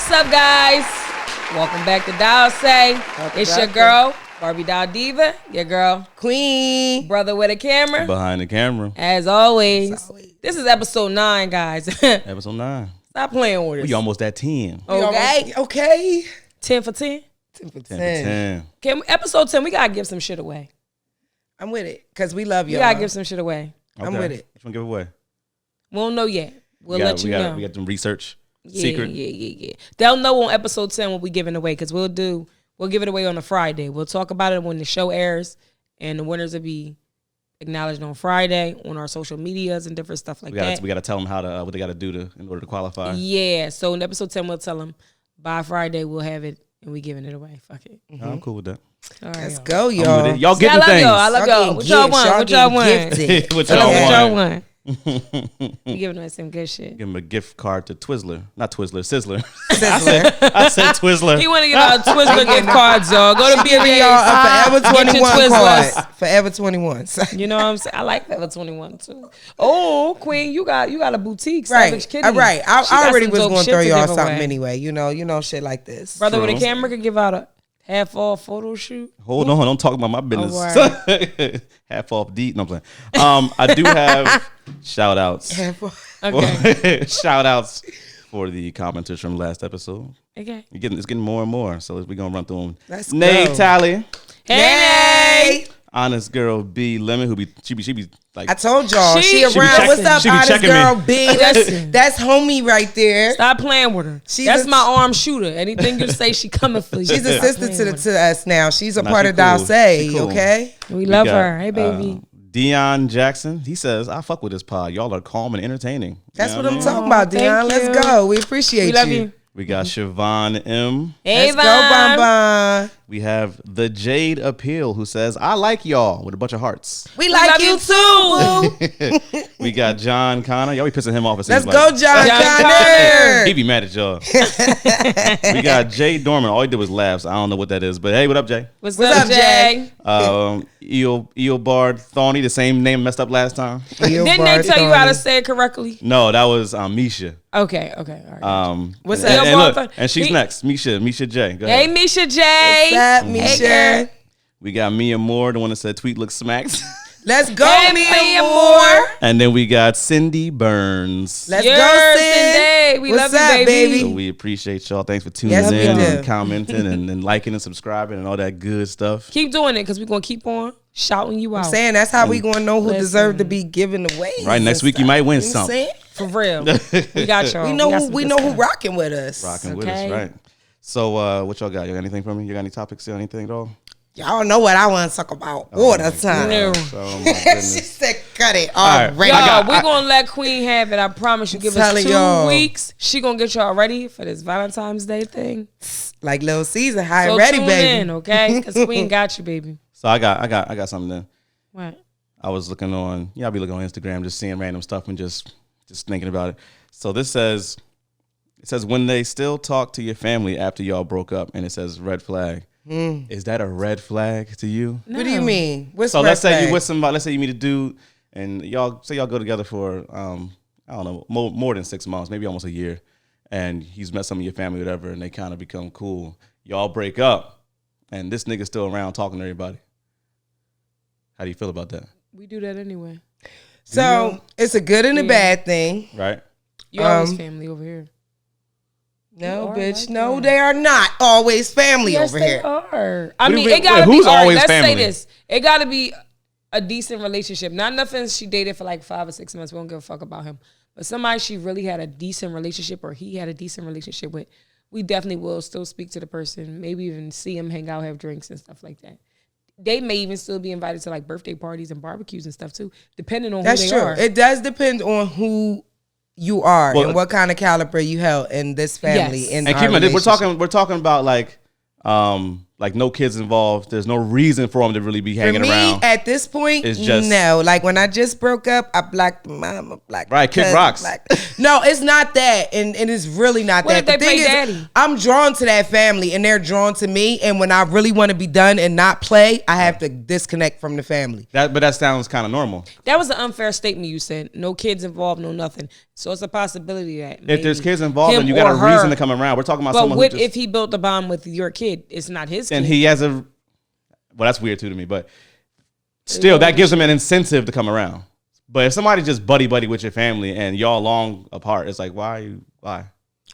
What's up, guys? Welcome back to Doll Say. It's your girl, Barbie Doll Diva. Your girl, Queen. brother with a camera. Behind the camera. As always. This is episode 9, guys. Episode 9. Stop playing with us. We almost at 10. Okay. 10 for 10? 10 for 10 for 10. Episode 10, we got to give some shit away. I'm with it because we love y'all. We got to give some shit away. Okay. I'm with it. Which one give away? We don't know yet. We'll let you know. We got some research. Yeah, Secret. Yeah. They'll know on episode 10 what we giving away because we'll give it away on a Friday. We'll talk about it when the show airs, and the winners will be acknowledged on Friday on our social medias and different stuff like that. We got to tell them how to what they got to do in order to qualify. Yeah, so in episode 10 we'll tell them by Friday we'll have it and we giving it away. Fuck it. Mm-hmm. I'm cool with that. All right, let's go, y'all. Y'all getting things. I love y'all. What y'all want? What y'all want? What y'all want? We giving away some good shit. Give him a gift card to Twizzler. Not Twizzler, Sizzler. Sizzler. I said Twizzler. He want to get our Twizzler gift cards, y'all. Go to BJ's. Forever 21 card. Forever 21. You know what I'm saying? I like Forever 21 too. Oh, Queen, you got a boutique. Right. Savage Kitty. All right. I already was going to throw y'all something away. anyway. You know shit like this. Brother True. with a camera could give out a half off photo shoot. Hold on, don't talk about my business. Oh, Half off D. No, I'm playing. I do have shout outs. Okay. Shout outs for the commenters from last episode. Okay. It's getting more and more. So we're gonna run through them. Let's Nay go. Tally. Hey. Honest girl B Lemon, she be like, I told y'all she around. What's up, she be honest checking girl me. B? That's homie right there. Stop playing with her. That's my arm shooter. Anything you say, she coming for you. She's a sister to us now. She's a Nah, part she of Dow cool. Say, She cool. okay? We love her. Hey, baby. Dion Jackson. He says, I fuck with this pod. Y'all are calm and entertaining. That's You know what I'm I mean? talking about, Dion. Thank Let's you. go. We appreciate We love you. We got Siobhan M. Hey, Let's go, Bon Bon. We have the Jade Appeal, who says, I like y'all, with a bunch of hearts. We like you too, boo. We got John Connor. Y'all be pissing him off. Let's go, John Connor. He be mad at y'all. We got Jay Dorman. All he did was laugh. So I don't know what that is. But hey, what up, Jay? What's up, Jay? Eobard Thorny, the same name messed up last time. Didn't they tell you how to say it correctly? No, that was Misha. Okay. All right. What's and, up? and look, and she's next. Misha J. Go ahead. Hey, Misha J. What's up, Misha? Hey, We got Mia Moore, the one that said tweet looks smacked. Let's go, Hey, Mia Moore. And then we got Cindy Burns. Let's Yes, go, Cindy. Cindy. We What's love you, up, baby. So we appreciate y'all. Thanks for tuning Yes, we in do. and commenting and liking and subscribing and all that good stuff. Keep doing it because we're going to keep on shouting you out. I'm saying that's how we gonna know who Listen. deserve to be given away. Right, next week you might win You know what I'm something. saying? For real. We got y'all. We know got who some we good know who stuff. rocking with us. Rocking with us, Okay. right? So what y'all got? You got anything for me? You got any topics or anything at all? Y'all know what I want to talk about all the time. No. Oh my She goodness. said, "Cut it right. already." Y'all, we're going to let Queen have it. I promise you. Give us Telling 2 y'all. weeks. She going to get y'all ready for this Valentine's Day thing. Like Lil Caesar, high So ready, tune baby. in, okay? Because Queen got you, baby. So I got something then. What? I was looking on, I'll be looking on Instagram, just seeing random stuff and just thinking about it. So this says, when they still talk to your family after y'all broke up, and it says red flag. Is that a red flag to you? What do you mean? What's So red let's say flag? you with somebody, let's say you meet a dude, and y'all go together for I don't know, more than 6 months, maybe almost a year, and he's met some of your family, whatever, and they kind of become cool. Y'all break up, and this nigga's still around talking to everybody. How do you feel about that? We do that anyway. So it's a good and a bad thing. Right? You always family over here. No, You are bitch. like No, that. they are not always family Yes, over they here. are. I What do mean, you it gotta mean? be. Who's All right, always let's say family? this. It gotta be a decent relationship. Not nothing she dated for like 5 or 6 months. We don't give a fuck about him. But somebody she really had a decent relationship, or he had a decent relationship with, we definitely will still speak to the person. Maybe even see him, hang out, have drinks and stuff like that. They may even still be invited to like birthday parties and barbecues and stuff too, depending on That's who they true. are. It does depend on who you are Well, and what kind of caliber you held in this family. Yes. In And our keep in mind, relationship. we're talking about like Like no kids involved. There's no reason for them to really be hanging around. At this point, it's just, no. Like when I just broke up, I blocked the mom, I blocked right, kick rocks. No, it's not that, and it's really not what that. If they play daddy? I'm drawn to that family, and they're drawn to me. And when I really want to be done and not play, I have to disconnect from the family. But that sounds kind of normal. That was an unfair statement you said. No kids involved, no nothing. So it's a possibility that if there's kids involved, then you got a reason to come around. We're talking about someone who if he built a bond with your kid, it's not his kid. And he has a. Well, that's weird too to me, but still, that gives him an incentive to come around. But if somebody just buddy with your family and y'all long apart, it's like, why?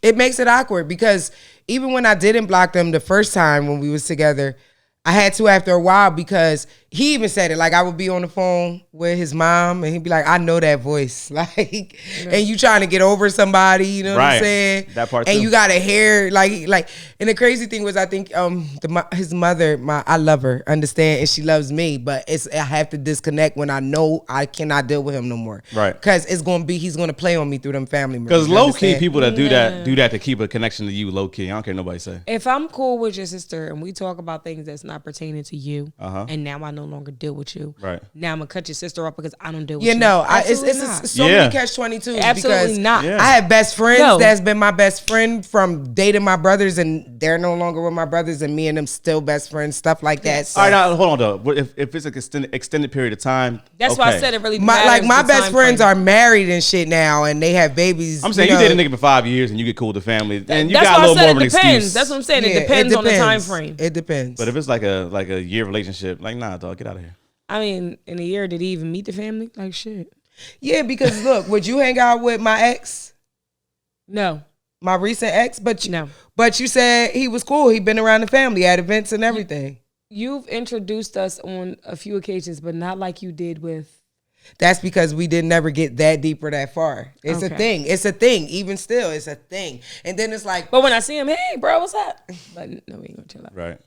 It makes it awkward because even when I didn't block them the first time when we was together, I had to after a while because he even said it. Like I would be on the phone with his mom and he'd be like, I know that voice. Like, and you trying to get over somebody, you know what I'm saying? That part and too. you got to hear like, and the crazy thing was I think his mother, I love her, understand, and she loves me, but I have to disconnect when I know I cannot deal with him no more. Right. Because he's going to play on me through them family members. Because low key people that do that to keep a connection to you low key. I don't care what nobody say. If I'm cool with your sister and we talk about things that's not pertaining to you, and now I no longer deal with you. Right. Now I'm gonna cut your sister off because I don't deal with you. It's so many catch-22s. Absolutely because not. I have best friends that's been my best friend from dating my brothers, and they're no longer with my brothers, and me and them still best friends, stuff like that. So. All right, now hold on though. If it's an extended period of time, that's why I said it really matters. My best friends are married and shit now, and they have babies. I'm saying you date a nigga for 5 years and you get cool with the family, and you got a little more of an excuse. That's what I'm saying. It depends on the time frame. It depends. But if it's like a year relationship, like nah, dog, get out of here. I mean, in a year, did he even meet the family? Like shit. Yeah, because look, would you hang out with my ex? No. My recent ex? No. But you said he was cool. He'd been around the family at events and everything. You've introduced us on a few occasions, but not like you did with. That's because we didn't ever get that deep or that far. It's a thing. It's a thing. Even still, it's a thing. And then it's like. But when I see him, hey, bro, what's up? But no, we ain't gonna chill out. Right.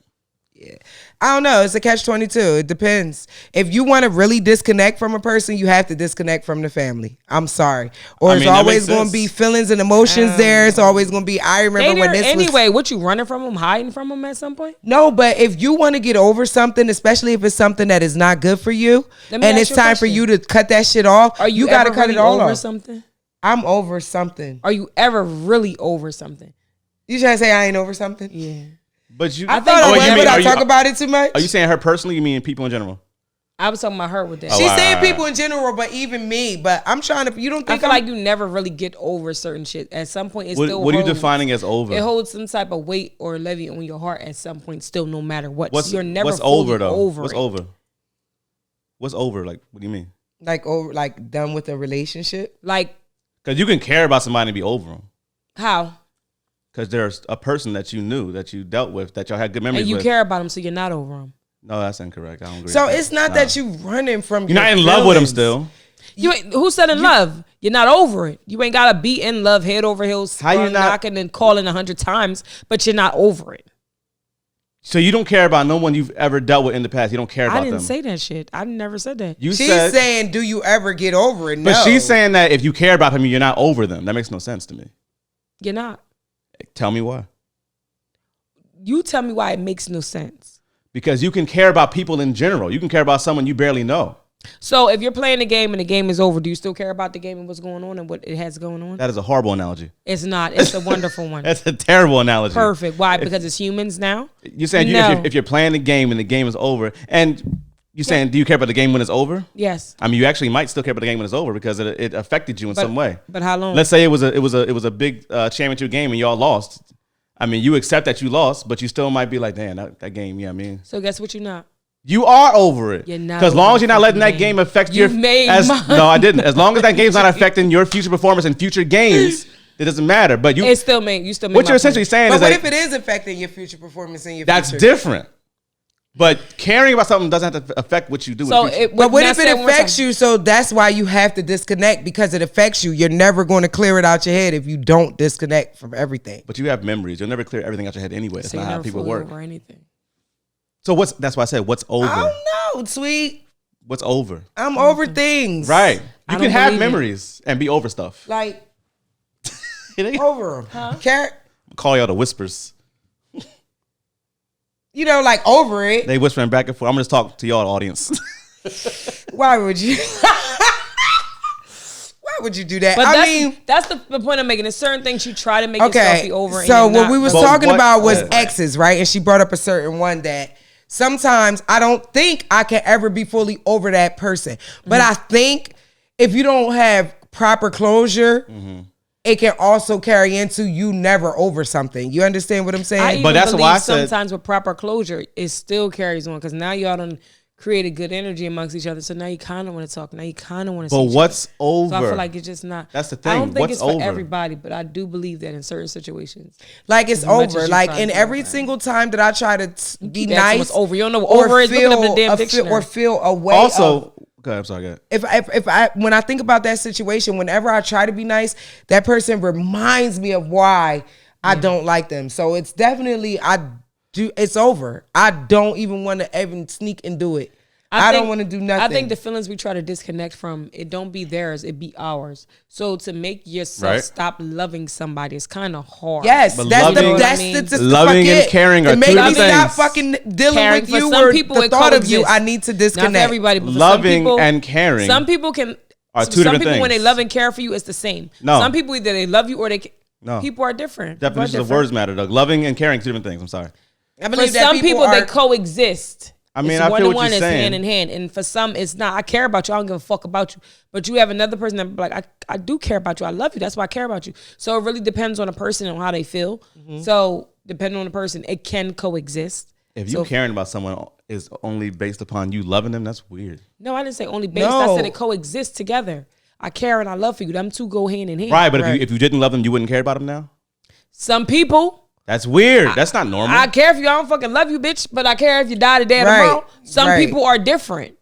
Yeah. I don't know. It's a catch-22. It depends. If you want to really disconnect from a person, you have to disconnect from the family. I'm sorry. Or it's always going to be feelings and emotions there. It's always going to be, I remember when this anyway, what you running from them, hiding from them at some point? No, but if you want to get over something, especially if it's something that is not good for you, and it's time for you to cut that shit off, you got to cut it all off. Something? I'm over something. Are you ever really over something? You trying to say I ain't over something? Yeah. But you, I thought I talk about it too much. Are you saying her personally? You mean people in general? I was talking about her with that. She's saying people in general, but even me. But I'm trying to. You don't think I feel like you never really get over certain shit. At some point, it's still. What are you defining as over? It holds some type of weight or levy on your heart at some point. Still, no matter what. You're never what's fully over though? Over what's it. over? What's over? Like, what do you mean? Like over, like done with a relationship. Like, because you can care about somebody and be over them. How? Because there's a person that you knew, that you dealt with, that y'all had good memories with. And you care about them, so you're not over them. No, that's incorrect. I don't agree. So it's not that you running from. You're not in love with them still. Who said in love? You're not over it. You ain't gotta be in love head over heels, knocking and calling 100 times, but you're not over it. So you don't care about no one you've ever dealt with in the past. You don't care about them. I didn't say that shit. I never said that. She's saying, do you ever get over it? No. But she's saying that if you care about them, you're not over them. That makes no sense to me. You're not. Tell me why. You tell me why it makes no sense. Because you can care about people in general. You can care about someone you barely know. So if you're playing the game and the game is over, do you still care about the game and what's going on and what it has going on? That is a horrible analogy. It's not. It's a wonderful one. That's a terrible analogy. Perfect. Why? Because it's humans now? You're saying if you're playing the game and the game is over, and you're saying, do you care about the game when it's over? Yes. I mean, you actually might still care about the game when it's over because it affected you in some way. But how long? Let's say it was a big championship game and y'all lost. I mean, you accept that you lost, but you still might be like, damn, that game, yeah, I mean. So guess what you're not? You are over it. You're not. Because as long as you're not letting that game affect your... No, I didn't. As long as that game's not affecting your future performance in future games, it doesn't matter. But you still make what you're essentially saying is what if it is affecting your future performance in your future? That's different. But caring about something doesn't have to affect what you do. But what if it affects you? So that's why you have to disconnect, because it affects you. You're never going to clear it out your head if you don't disconnect from everything. But you have memories. You'll never clear everything out your head anyway. That's not how people work. Over anything. So that's why I said, what's over? I don't know, sweet. What's over? I'm over things. Right. You can have memories and be over stuff. Like, over them. Huh? Call y'all the whispers. like over it. They whispering back and forth. I'm gonna just talk to y'all, audience. Why would you? Why would you do that? But that's the point I'm making. There's certain things you try to make yourself be over. So what we was talking about was right. exes, right? And she brought up a certain one that sometimes I don't think I can ever be fully over that person. But I think if you don't have proper closure, it can also carry into you never over something. You understand what I'm saying? But that's why I said sometimes with proper closure, it still carries on because now y'all done created good energy amongst each other. So now you kind of want to talk. Now you kind of want to. But what's over? So I feel like it's just not. That's the thing. I don't think What's it's for over? everybody, but I do believe that in certain situations, like it's much as over. you Like try in to every do it. single time that I try to be keep asking nice, what's over. You don't know what over is. Looking up the damn dictionary. or feel a way. Also, go ahead. I'm sorry. Go ahead. If I when I think about that situation, whenever I try to be nice, that person reminds me of why I don't like them. So it's definitely it's over. I don't even want to even sneak and do it. I don't want to do nothing. I think the feelings we try to disconnect from, it don't be theirs, it be ours. So to make yourself stop loving somebody is kind of hard. Yes, But that's loving- the loving and caring are to make two me different stop things. fucking dealing Caring with for you some or people, the it thought of you. coexists. I need to Not disconnect. for everybody, but for Loving some people, and caring some people can. are two some different people when they things. love and care for you, it's the same. No. Some people either they love you or they. No. People are different. Definitions of words matter, Doug. Loving and caring, two different things. I'm sorry. I For believe that some people, are, they coexist. I mean, it's I feel one to what one, you're it's saying. hand in hand, and for some, it's not. I care about you. I don't give a fuck about you. But you have another person that be like, I do care about you. I love you. That's why I care about you. So it really depends on a person and how they feel. So depending on the person, it can coexist. If you caring about someone is only based upon you loving them, that's weird. No, I didn't say only based. No. I said it coexists together. I care and I love for you. Them two go hand in hand. Right, but if you didn't love them, you wouldn't care about them now? Some people. That's weird. That's not normal. I care if you. I don't fucking love you, bitch. But I care if you die today or Right. tomorrow. Some Right. people are different.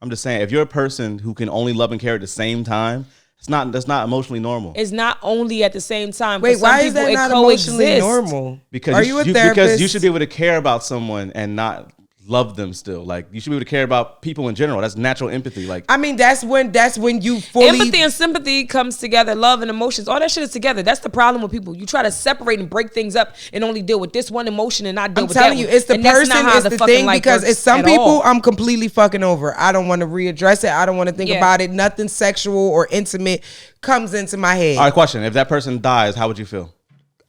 I'm just saying, if you're a person who can only love and care at the same time, that's not emotionally normal. It's not only at the same time. Wait, For some why is people, that it not emotionally coexists. normal? Because are you a therapist? Because you should be able to care about someone and not love them still. Like you should be able to care about people in general. That's natural empathy. Like I mean, that's when you fully Empathy and sympathy comes together. Love and emotions, all that shit is together. That's the problem with people. You try to separate and break things up and only deal with this one emotion and not deal I'm with telling that you, one. it's the And that's person, not how it's the fucking thing, life because works it's some at people all. I'm completely fucking over. I don't want to readdress it. I don't want to think about it. Nothing sexual or intimate comes into my head. all right, question. If that person dies, how would you feel?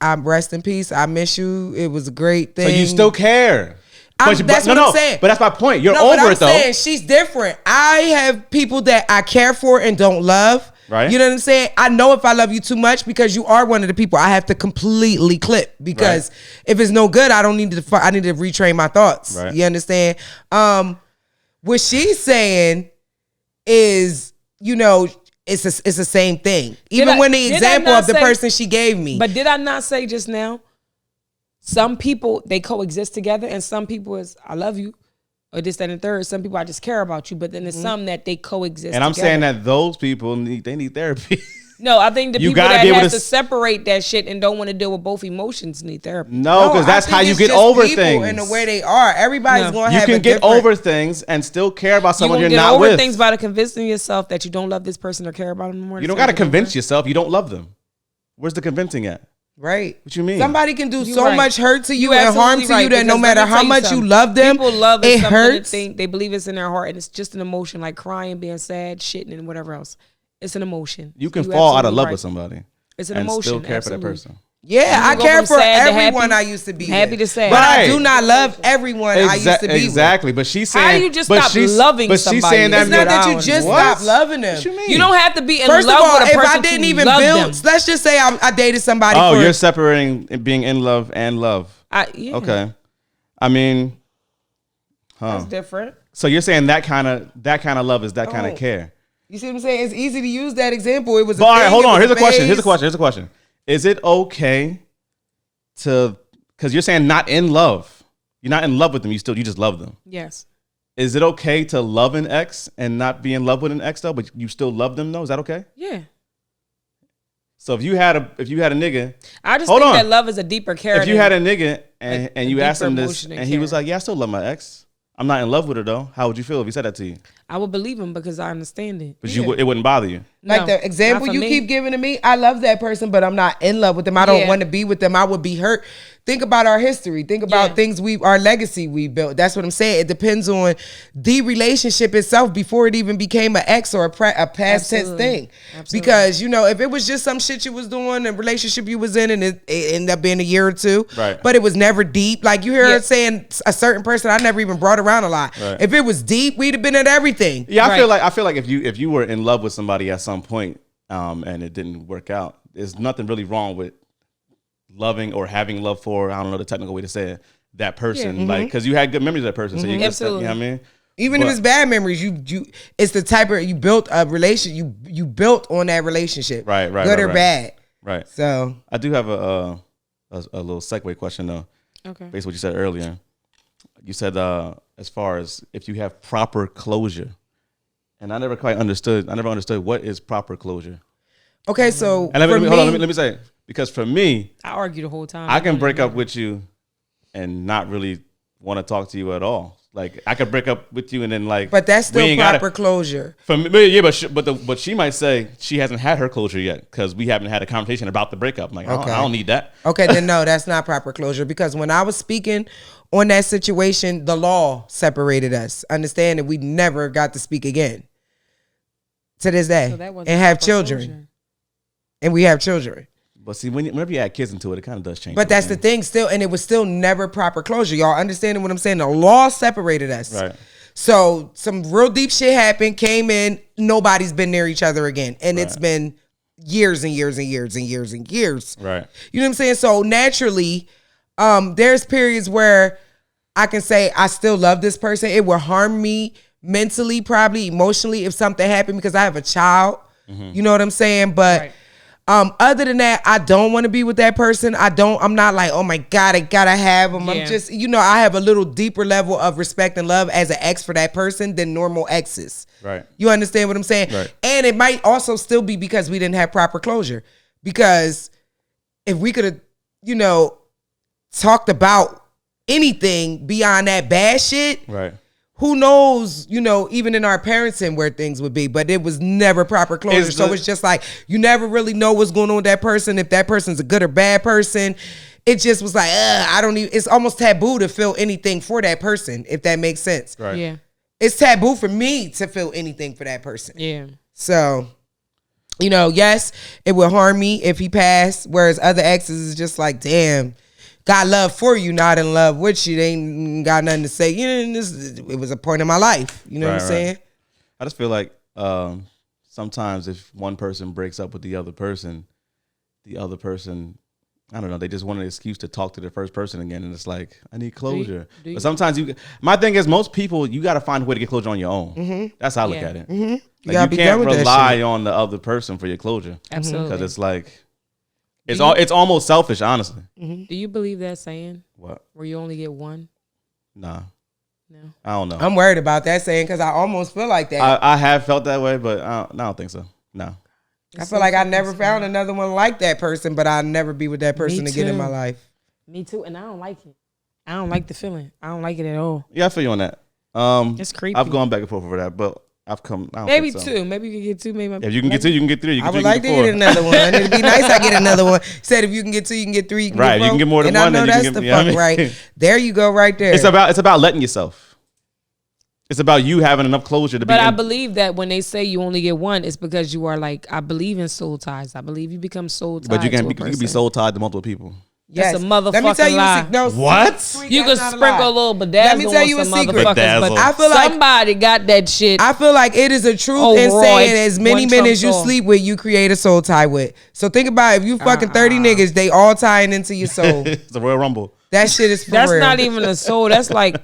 I'm rest in peace. I miss you. It was a great thing. So you still care. That's what I'm saying. But that's my point. You're No, but over I'm it though. saying she's different. I have people that I care for and don't love. Right. You know what I'm saying? I know if I love you too much, because you are one of the people I have to completely clip, because if it's no good, I don't need to. I need to retrain my thoughts. Right. You understand? What she's saying is, it's the same thing. Even when the example of the person she gave me. But did I not say just now? Some people, they coexist together, and some people is I love you, or this, that, and the third. Some people I just care about you, but then there's some that they coexist. And I'm together. saying that those people need therapy. No, I think the You people gotta that be able have to to separate that shit and don't want to deal with both emotions need therapy. No, because that's I how think you it's get just over people things. and the way they are. Everybody's going to You have can a get different- over things and still care about You someone gonna you're get not over with. things by convincing yourself that you don't love this person or care about them more. You don't got to convince yourself you don't love them. Where's the convincing at? Right. What you mean? Somebody can do You so right. much hurt to you You and harm absolutely to you right, that no because matter let me how tell you much you something. love them, People love it something hurts. they believe it's in their heart, and it's just an emotion, like crying, being sad, shitting, and whatever else. It's an emotion. You can You're fall out of absolutely love right. with somebody. It's an and emotion. still care for that absolutely. person. Yeah, I go care from for sad to everyone happy, I used to be happy with. to sad. But I Right. do not love everyone I used to be Exactly. But she's How saying. do you just but stop she's- loving but she's somebody? saying that with. It's not that you What? just What? stop loving them. What you mean? You don't have to be in First of love all, with a if person I didn't to even love build, them. let's just say I dated somebody Oh, for you're separating being in love and love. Yeah, Okay. I mean, that's different. So you're saying that kind of love is that kind Oh. of care. You see what I'm saying? It's easy to use that example. It was. But all right, hold on. Here's a question. phase. Here's a question. Is it okay to, because you're saying not in love, you're not in love with them, you just love them. Yes. Is it okay to love an ex and not be in love with an ex though, but you still love them though? Is that okay? Yeah. So if you had a nigga, I just Hold think on. that love is a deeper care. if you had a nigga and a you asked deeper him this emotion and and he was care. like, yeah, I still love my ex. I'm not in love with her though. How would you feel if he said that to you? I would believe him because I understand it. But it wouldn't bother you. Like No, the example not for you me. keep giving to me, I love that person, but I'm not in love with them. I don't Yeah. want to be with them. I would be hurt. Think about our history. Think about Yeah. things our legacy we built. That's what I'm saying. It depends on the relationship itself before it even became an ex or a past tense Absolutely. thing. Absolutely. Because, if it was just some shit you was doing, a relationship you was in, and it ended up being a year or two, Right. but it was never deep. Like you hear Yeah. her saying a certain person I never even brought around a lot. Right. If it was deep, we'd have been at everything. Yeah, Right. I feel like if you were in love with somebody at some point, and it didn't work out, there's nothing really wrong with loving or having love for, I don't know the technical way to say it, that person. Like, because you had good memories of that person. So you can, Absolutely. you know what I mean? Even if it's bad mememories, it's the type of, you built a relation, you built on that relationship. Right, Good or bad. Right. So I do have a little segue question though. Okay. Based on what you said earlier. You said as far as if you have proper closure. And I never understood what is proper closure. okay, so And for let me say, because for me, I argue the whole time. I can break up with you and not really want to talk to you at all. Like I could break up with you and then like, but that's we still ain't proper gotta- closure. For me, yeah, but she might say she hasn't had her closure yet because we haven't had a conversation about the breakup. I'm like, Okay. I don't need that. Okay, then no, that's not proper closure, because when I was speaking on that situation, the law separated us. Understand that we never got to speak again to this day So that wasn't and have proper children. closure. And we have children. But see, whenever you add kids into it, it kind of does change. But that's the thing still, and it was still never proper closure. Y'all understanding what I'm saying? The law separated us. Right. So some real deep shit happened, came in, nobody's been near each other again. And it's been years and years and years and years and years. Right. You know what I'm saying? So naturally, there's periods where I can say I still love this person. It will harm me mentally, probably emotionally, if something happened, because I have a child. You know what I'm saying? But Right. other than that, I don't want to be with that person. I'm not like, oh my God, I gotta have them. Yeah. I'm just, I have a little deeper level of respect and love as an ex for that person than normal exes. Right. You understand what I'm saying? Right. And it might also still be because we didn't have proper closure. Because if we could have, talked about anything beyond that bad shit, Right. who knows, even in our parenting where things would be, but it was never proper closure. So it's just like, you never really know what's going on with that person. If that person's a good or bad person, it just was like, it's almost taboo to feel anything for that person, if that makes sense. Right. Yeah. It's taboo for me to feel anything for that person. Yeah. So, yes, it would harm me if he passed, whereas other exes is just like, damn, got love for you, not in love with you. They ain't got nothing to say. It was a point in my life. You know what I'm Right, saying? I just feel like sometimes if one person breaks up with the other person, I don't know, they just want an excuse to talk to the first person again. And it's like, I need closure. do you- But sometimes my thing is, most people, you got to find a way to get closure on your own. Mm-hmm. That's how I look Yeah. at it. Mm-hmm. Like, gotta you be done can't with that rely shit. on the other person for your closure. Absolutely. Because it's like, it's almost selfish, honestly. Do you believe that saying What? where you only get one? Nah. No. I don't know. I'm worried about that saying because I almost feel like that. I have felt that way, but I don't think so. No. I feel like I never found another one like that person, but I'll never be with that person Me again in too. my life. Me too, and I don't like it. I don't like the feeling. I don't like it at all. Yeah, I feel you on that. It's creepy. I've gone back and forth over that, but I've come. I don't Maybe think so. two. Maybe you can get two. Maybe If you can get two, you can get three. You I can would two, you like to can get another one. It'd be nice I get another one. Said if you can get two, you can get three. You can Right, get you can get more than and one, I know then you can that's get- the you know fuck what I mean? right. There you go, right there. It's about letting yourself. It's about you having enough closure to be. But I believe that when they say you only get one, it's because you are like, I believe in soul ties. I believe you become soul tied. But you to a can be person. soul tied to multiple people. That's a Let me tell motherfucking you lie. What? You can sprinkle a little bedazzle Let me tell you on a some secret. motherfuckers, Bedazzle. but I feel like somebody got that shit. I feel like it is a truth Oh, in Roy, saying as many one men trumps as you all. sleep with, you create a soul tie with. So think about it. If you fucking 30 niggas, they all tying into your soul. It's a Royal Rumble. That shit is for That's real. not even a soul. That's like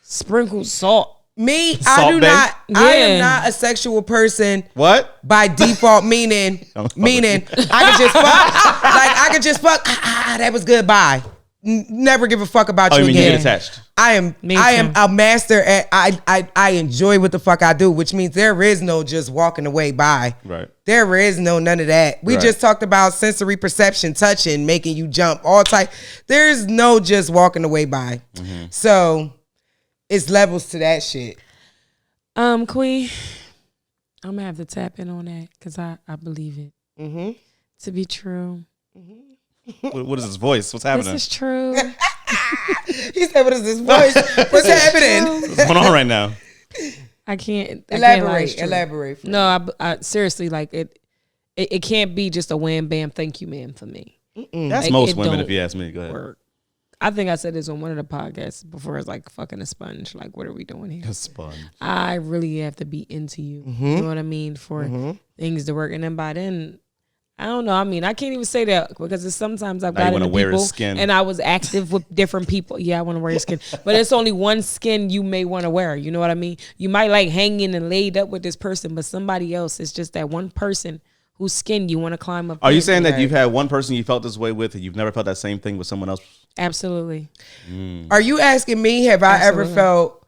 sprinkled salt. Me, I Salt do Bae? not. I am Yeah. not a sexual person What? by default. Meaning I could just fuck. Like I could just fuck. That was good. Bye. Never give a fuck about Oh, you you mean you again. get attached? I am Me am too. a master at I enjoy what the fuck I do, which means there is no just walking away by. Right. There is no none of that. We Right. just talked about sensory perception, touching, making you jump, all type. There's no just walking away by. Mm-hmm. So it's levels to that shit. Queen, I'm gonna have to tap in on that because I believe it to be true. What is his voice? What's happening? This is true. He said, "What is this voice? What's happening? What's going on right now?" I can't Elaborate. Elaborate. No, I seriously like it. It can't be just a wham bam thank you man for me. That's Like, most it women, don't if you ask me. Go ahead. work. I think I said this on one of the podcasts before. It's like fucking a sponge. Like, what are we doing here? A sponge. I really have to be into you. You know what I mean? For things to work. And then by then, I don't know. I mean, I can't even say that because it's sometimes I've Now you got into wanna wear his people skin. and I was active with different people. Yeah, I want to wear his skin. But it's only one skin you may want to wear. You know what I mean? You might like hanging and laid up with this person, but somebody else is just that one person whose skin you want to climb up. Are you in. saying that you've had one person you felt this way with and you've never felt that same thing with someone else? Absolutely. Are you asking me? Have I ever Absolutely. felt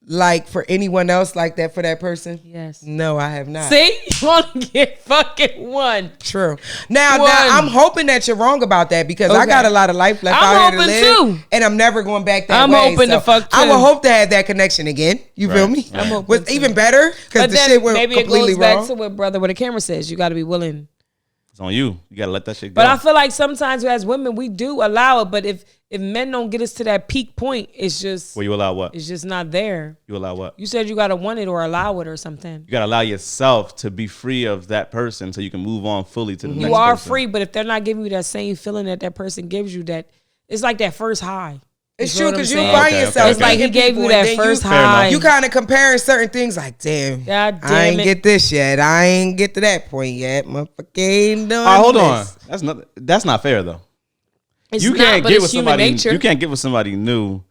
like for anyone else like that for that person? Yes. No, I have not. See? You want to get fucking one. True. Now One. I'm hoping that you're wrong about that because I Okay. got a lot of life left I'm out here to hoping live, too. and I'm never going back that I'm way. hoping to fuck I too. will hope to have that connection again. You feel Right, me? right. I'm hoping What's too. even better because But the then shit went maybe it completely goes back wrong. to what brother with a camera says. You got to be willing. It's on you. You got to let that shit go. But I feel like sometimes as women, we do allow it. But if men don't get us to that peak point, it's just Well, you allow what? it's just not there. You allow what? You said you got to want it or allow it or something. You got to allow yourself to be free of that person so you can move on fully to the next You are person. free, but if they're not giving you that same feeling that person gives you, that it's like that first high. It's You true know what because I'm you saying? find Okay, yourself. okay, It's like he meeting gave people you and that then first Fair enough. high. You kind of comparing certain things like, damn, God I damn ain't it. get this yet. I ain't get to that point yet. Motherfucker ain't doing Hold on. this. That's not fair though. It's You not, can't but get it's with human somebody. nature. You can't get with somebody new.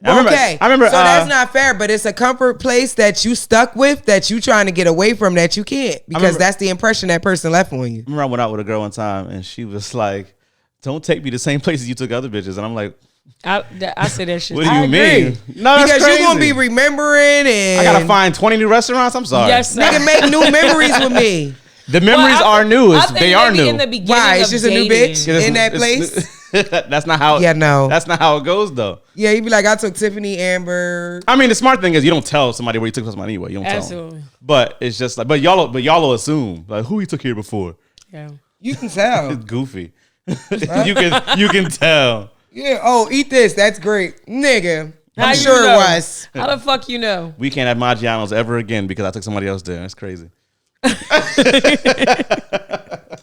Okay, I remember. so that's not fair, but it's a comfort place that you stuck with that you trying to get away from that you can't because remember- that's the impression that person left on you. I remember I went out with a girl one time and she was like, "Don't take me the same places you took other bitches," and I'm like, I say that shit. "What do I you agree. mean?" No, that's because crazy. you're gonna be remembering and I gotta find 20 new restaurants. I'm sorry. Yes, nigga make new memories with me. The memories Well, are new. I think They are maybe new. in the beginning Why? It's of just a new dating. bitch It's- in that it's- place. That's not how. Yeah, no. That's not how it goes though. Yeah, you be like, I took Tiffany Amber. I mean, the smart thing is you don't tell somebody where you took somebody anyway. You don't tell Absolutely. them. But it's just like, but y'all will assume like who he took here before. Yeah. You can tell. It's goofy. you can tell. Yeah. Oh, eat this. That's great, nigga. How I'm you sure know? it was. How the fuck you know? We can't have Maggiano's ever again because I took somebody else there. That's crazy.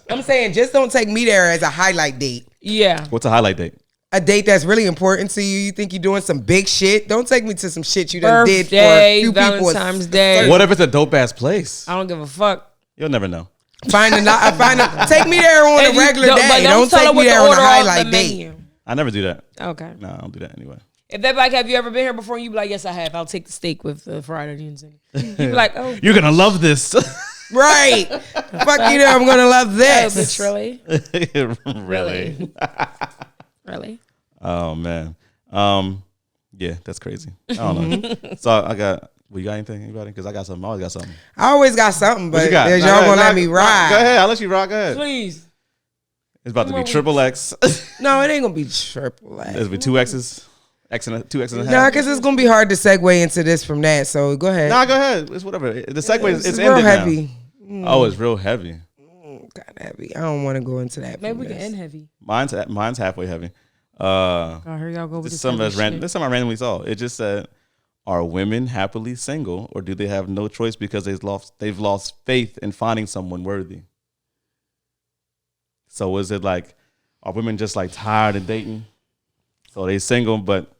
I'm saying, just don't take me there as a highlight date. Yeah. What's a highlight date? A date that's really important to you. You think you're doing some big shit. Don't take me to some shit you done did for a Birthday, few people. Valentine's Day. What if it's a dope ass place? I don't give a fuck. You'll never know. Take me there on If a you regular don't- day. but Don't tell her take me what to there on a order off highlight the date. menu. I never do that. Okay. No, I don't do that anyway. If they're like, have you ever been here before? And you be like, yes, I have. I'll take the steak with the fried onions in it. You be like, oh, You're gonna love this. Right. Fuck you there. I'm going to love bitch, this. really? Really? Really? Oh man. Yeah, that's crazy. I don't know. So I got. Well, you got anything? Anybody? Because I got something. I always got something. I always got something, What but you got? y'all No, go going to ahead. let me No, ride. Go ahead. I'll let you rock. Go ahead. Please. It's about to be Come on. triple X. No, it ain't going to be triple X. It'll be two X's. Two X's and a No, half. because it's going to be hard to segue into this from that. So go ahead. Nah, go ahead. It's whatever. The segue is It's ended real now. heavy. Oh, it's real heavy. Kind of heavy. I don't want to go into that. Maybe from we can this. end heavy. Mine's halfway heavy. Oh, here y'all go with This this some heavy that's random. shit. This some I randomly saw. It just said, "Are women happily single, or do they have no choice because they've lost faith in finding someone worthy?" So is it like, are women just like tired of dating, so they single, but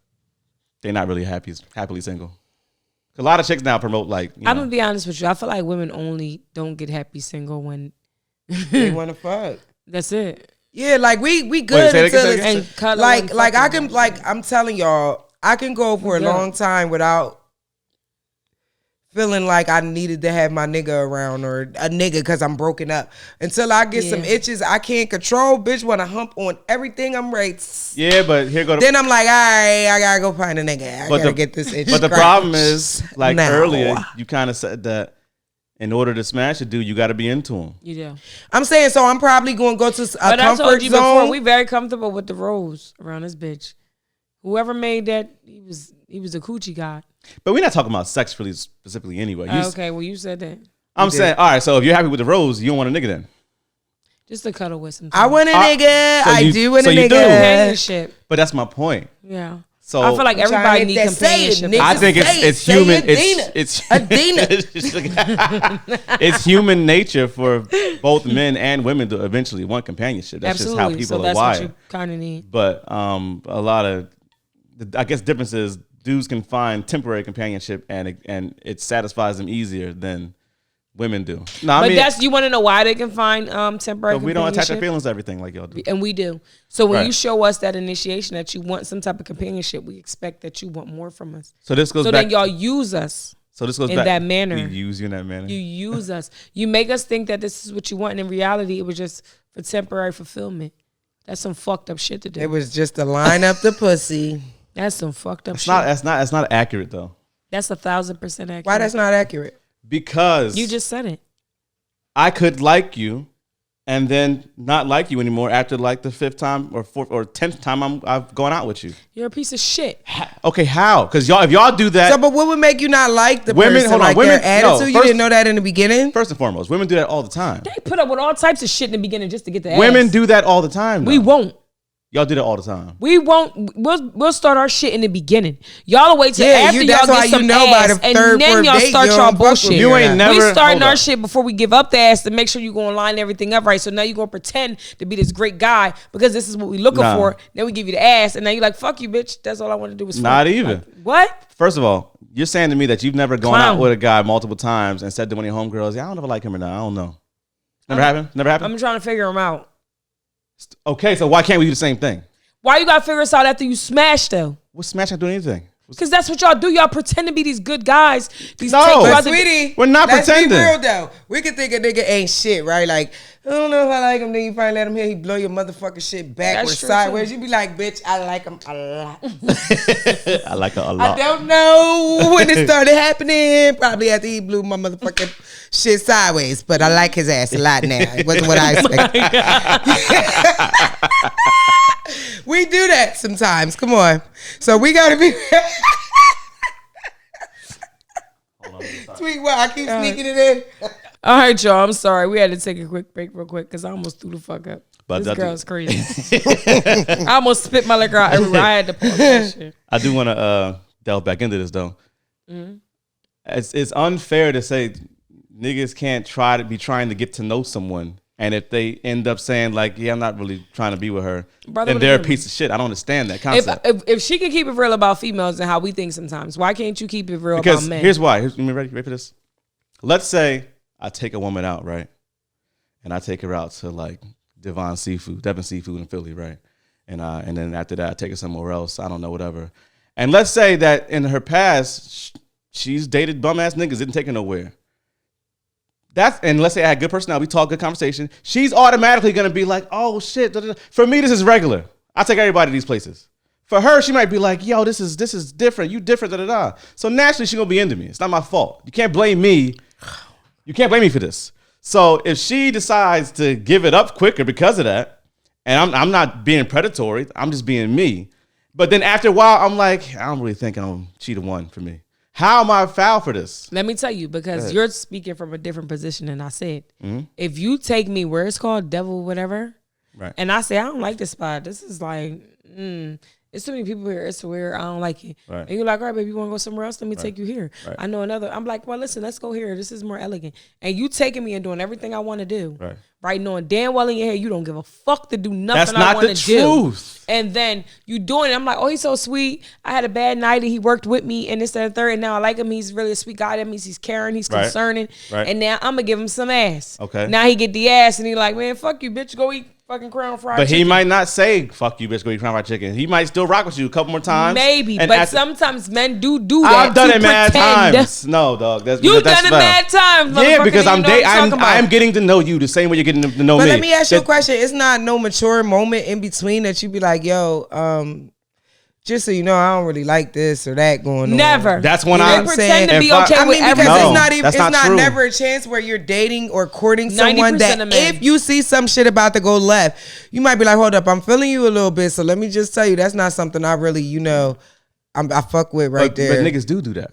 they're not really happily single? 'Cause a lot of chicks now promote like, you know, I'm gonna be honest with you. I feel like women only don't get happy single when They want to fuck. that's it. Yeah, like we good say it again, until say it it's again. And cuddle like and I fucking can like- like I'm telling y'all, I can go for a Yeah. long time without feeling like I needed to have my nigga around or a nigga because I'm broken up. Until I get some Yeah. itches I can't control, bitch want to hump on everything I'm right. yeah, but here go the Then I'm like, all right, I gotta go find a nigga. I gotta get this itch. But the scratched. problem is, like now. earlier, you kind of said that in order to smash a dude, you got to be into him. You do. I'm saying, so I'm probably gonna go to a But I comfort told you zone. before, we very comfortable with the roles around this bitch. Whoever made that, he was a coochie god. But we're not talking about sex really specifically anyway. Okay, well you said that. I'm saying, all right, so if you're happy with the rose, you don't want a nigga then. Just to cuddle with some. I want a nigga. So I do want a you nigga. do. Companionship. But that's my point. Yeah. So I feel like everybody needs companionship. I think it's human. It's it's human nature for both men and women to eventually want companionship. That's just how people are wired. What you kind of need. But a lot of, I guess, differences. Dudes can find temporary companionship, and it satisfies them easier than women do. No, but that's, you want to know why they can find temporary companionship? We don't attach our feelings to everything like y'all do. And we do. So when you show us that initiation that you want some type of companionship, we expect that you want more from us. So this goes back. So then y'all use us. So this goes in back. that manner. We use you in that manner. You use us. You make us think that this is what you want, and in reality, it was just for temporary fulfillment. That's some fucked up shit to do. It was just to line up the pussy. That's some fucked up shit. That's not accurate though. That's 1,000% accurate. Why that's not accurate? Because you just said it. I could like you and then not like you anymore after like the 5th time or 4th or 10th time I've gone out with you. You're a piece of shit. Okay, how? Because if y'all do that. So, but what would make you not like the women, person? hold on, like women, their attitude? You didn't know that in the beginning? First and foremost, women do that all the time. They put up with all types of shit in the beginning just to get the ass. Women do that all the time. Though. We won't. Y'all do that all the time. We won't. We'll start our shit in the beginning. Y'all will wait till after y'all that's get some ass, and then y'all start y'all bullshit. You ain't never. We starting our shit before we give up the ass to make sure you gonna line everything up right. So now you gonna pretend to be this great guy because this is what we looking for. Then we give you the ass, and now you like, fuck you, bitch. That's all I want to do was not even. Like, what? First of all, you're saying to me that you've never gone out with a guy multiple times and said to one of your homegirls, "Yeah, I don't know if I like him or not. I don't know." Never happened. Never happened. I'm trying to figure him out. Okay, so why can't we do the same thing? Why you gotta figure us out after you smash though? What's smash not doing anything? Because that's what y'all do. Y'all pretend to be these good guys. But sweetie, we're not pretending. Let's be real though. We can think a nigga ain't shit, right? Like, I don't know if I like him. Then you finally let him hear, he blow your motherfucking shit backwards, sideways. You be like, bitch, I like him a lot. I like her a lot. I don't know when it started happening. Probably after he blew my motherfucking shit sideways. But I like his ass a lot now. It wasn't what I expected. We do that sometimes. Come on. So we gotta be. Sweet, what? I keep sneaking it in. All right, y'all. I'm sorry. We had to take a quick break real quick because I almost threw the fuck up. But this girl's crazy. I almost spit my liquor out everywhere. I had to pause that shit. I do want to delve back into this though. Mm-hmm. It's unfair to say niggas can't trying to get to know someone. And if they end up saying like, yeah, I'm not really trying to be with her, then they're a piece of shit. I don't understand that concept. If she can keep it real about females and how we think sometimes, why can't you keep it real about men? Here's why. Ready for this? Let's say I take a woman out, right? And I take her out to like Devon Seafood in Philly, right? And then after that, I take her somewhere else. I don't know, whatever. And let's say that in her past, she's dated bum ass niggas, didn't take her nowhere. And let's say I had good personality, we talk, good conversation. She's automatically gonna be like, oh shit. Da, da, da. For me, this is regular. I take everybody to these places. For her, she might be like, yo, this is different. You different, da da da. So naturally, she's gonna be into me. It's not my fault. You can't blame me. You can't blame me for this. So if she decides to give it up quicker because of that, and I'm not being predatory, I'm just being me. But then after a while, I'm like, I don't really think she the one for me. How am I foul for this? Let me tell you, because you're speaking from a different position than I said. Mm-hmm. If you take me where it's called Devil whatever, right, and I say, I don't like this spot. This is like, it's too many people here. It's weird. I don't like it. Right. And you're like, all right, baby, you want to go somewhere else? Let me take you here. Right. I know another. I'm like, well, listen, let's go here. This is more elegant. And you taking me and doing everything I want to do. Right. Knowing damn well in your head, you don't give a fuck to do nothing I want to do. That's not the truth. And then you doing it. I'm like, oh, he's so sweet. I had a bad night and he worked with me and this, that, and third. And now I like him. He's really a sweet guy. That means he's caring. He's concerning. Right. And now I'm going to give him some ass. Okay. Now he get the ass and he like, man, fuck you, bitch. Go eat fucking Crown Fried Chicken. But he might not say, fuck you, bitch, go eat Crown Fried Chicken. He might still rock with you a couple more times. Maybe, but sometimes men do that. I've done it mad times. No, dog. You've done it mad times. Yeah, because I'm getting to know you the same way you're getting to know me. But let me ask you a question. It's not no mature moment in between that you be like, yo, just so you know, I don't really like this or that going on. Never. That's when I pretend to be okay with everything. Because it's not never a chance where you're dating or courting someone that if you see some shit about to go left, you might be like, hold up, I'm feeling you a little bit. So let me just tell you, that's not something I really, I fuck with right there. But niggas do that.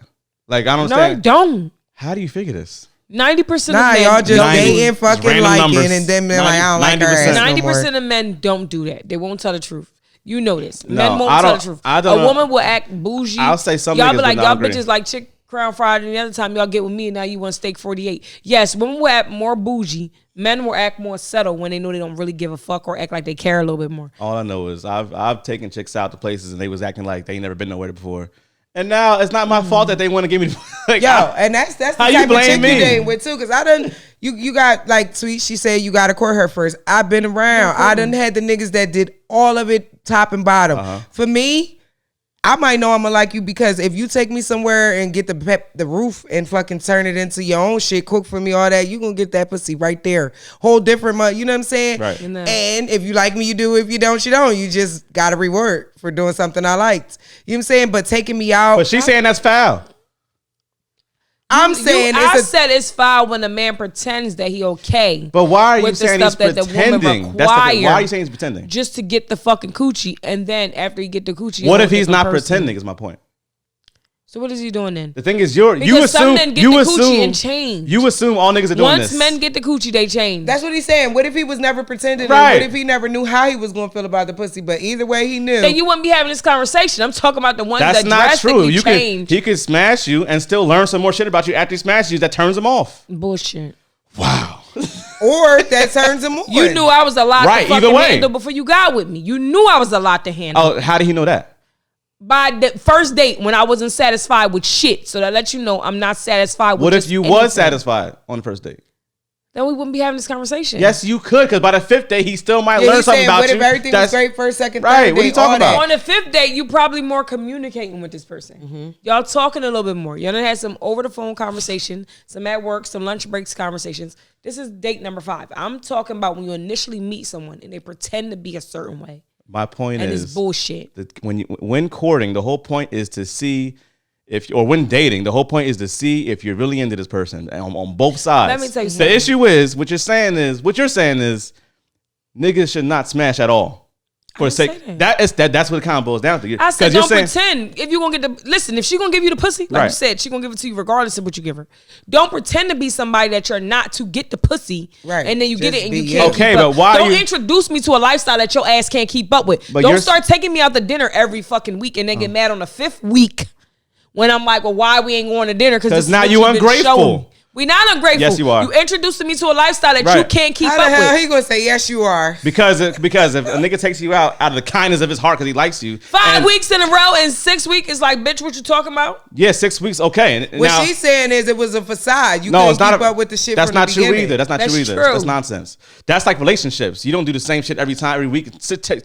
Like, I don't understand. No, don't. How do you figure this? 90% Nah, of men y'all just 90, dating, fucking random liking, numbers. and then they're like, I don't like her 90%. ass no 90% more. of men don't do that. They won't tell the truth. You know this. No, Men won't I tell don't- the truth. I don't A know. woman will act bougie. I'll say some y'all niggas be would like, not y'all agree. bitches like chick crown fried, and the other time y'all get with me and now you want steak 48. Yes, women will act more bougie. Men will act more subtle when they know they don't really give a fuck or act like they care a little bit more. All I know is I've taken chicks out to places and they was acting like they ain't never been nowhere before. And now it's not my fault that they want to give me like, Yo, and that's the How you type of blame chick me? you dating with too. Cause I done you got like Sweet. She said you got to court her first. I've been around. I done had the niggas that did all of it top and bottom. For me, I might know I'm gonna like you because if you take me somewhere and get the roof and fucking turn it into your own shit, cook for me, all that, you gonna get that pussy right there. Whole different, you know what I'm saying? Right. And if you like me, you do. If you don't, you don't. You just got a reward for doing something I liked. You know what I'm saying? But taking me out. But she's saying that's foul. I'm saying I said it's foul when a man pretends that he okay. But why are you with the saying he's stuff that the woman pretending? That's the thing. Why are require you saying he's pretending? just to get the fucking coochie, and then after you get the coochie, What you're if a he's different not person? pretending? Is my point. So what is he doing then? The thing is, you Because some assume men get you the assume coochie and change. You assume all niggas are doing Once this. men get the coochie, they change. That's what he's saying. What if he was never pretending? Right. And what if he never knew how he was going to feel about the pussy? But either way, he knew. Then you wouldn't be having this conversation. I'm talking about the ones That's that not true. drastically change. He could smash you and still learn some more shit about you after he smashes you that turns him off. Bullshit. Wow. Or that turns him on. You knew I was a lot Right, to either fucking way. handle before you got with me. You knew I was a lot to handle. Oh, how did he know that? By the first date when I wasn't satisfied with shit. So that lets you know I'm not satisfied with What if just you anything. was satisfied on the first date? Then we wouldn't be having this conversation. Yes, you could, because by the fifth date, he still might Yeah, learn he's something saying, about what you. if everything was That's- great first, second, Right, third what are you date, talking all that? about? On the fifth date, you probably more communicating with this person. Mm-hmm. Y'all talking a little bit more. Y'all done had some over the phone conversation, some at work, some lunch breaks conversations. This is date number 5. I'm talking about when you initially meet someone and they pretend to be a certain way. My point And is, it's bullshit. that when courting, the whole point is to see or when dating, the whole point is to see if you're really into this person on both sides. Let me tell you The something. issue is what you're saying is niggas should not smash at all. For didn't sake say that's what it kind of boils down to. I said, 'Cause you're don't saying- pretend. If you gonna get the listen, if she gonna give you the pussy, like Right. you said, she gonna give it to you regardless of what you give her. Don't pretend to be somebody that you're not to get the pussy, Right. and then you get Just it and be you you. can't. Okay, keep but up. why Don't you- introduce me to a lifestyle that your ass can't keep up with. But Don't you're- start taking me out to dinner every fucking week and then get mad on the 5th week when I'm like, well, why we ain't going to dinner? Because now you ungrateful. We not ungrateful. Yes, you are. You introducing me to a lifestyle that you Right. can't keep How the up hell with. he gonna say yes? You are. Because if a nigga takes you out of the kindness of his heart because he likes you. 5 and- weeks in a row and 6 weeks is like, bitch, what you talking about? Yeah, 6 weeks, okay. And What now, she's saying is it was a facade. You no, couldn't it's not. keep up with the shit. That's from not the true beginning. either. That's not That's true either. true. That's nonsense. That's like relationships. You don't do the same shit every time, every week.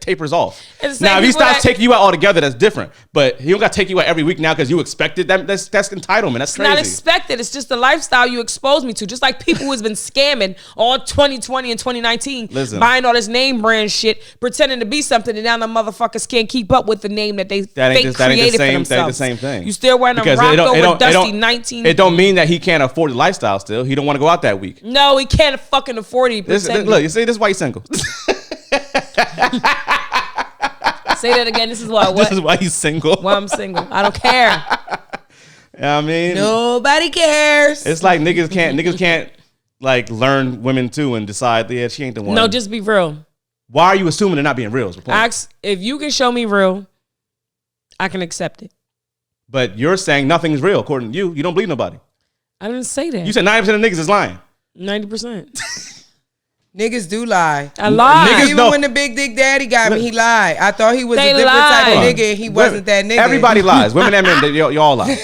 Tapers off. It's the same Now, if he people starts that- taking you out altogether, that's different. But he don't got to take you out every week now because you expected that. That's entitlement. That's It's not crazy. expected. It's just the lifestyle you expose me to. Just like people who has been scamming all 2020 and 2019, Listen. buying all this name brand shit, pretending to be something, and now the motherfuckers can't keep up with the name that they That ain't fake the created for same. That ain't the themselves. same thing. You still wearing a Because Rocco with Dusty 19? It don't mean that he can't afford the lifestyle. Still, he don't want to go out that week. No, he can't fucking afford it. Look, you see, this is why he's single. Say that again. This is why. This What? is why he's single. Why I'm single. I don't care. You know what I mean, Nobody cares. it's like niggas can't like learn women too and decide, yeah, she ain't the one. No, just be real. Why are you assuming they're not being real? Is the point. Ask if you can show me real, I can accept it. But you're saying nothing is real according to you. You don't believe nobody. I didn't say that. You said 90% of niggas is lying. 90%. Niggas do lie. I lied. Niggas Even know- when the big dick daddy got me, he lied. I thought he was They a different type of lied. nigga, and he wasn't that nigga. Everybody lies. Women and men, you all lie.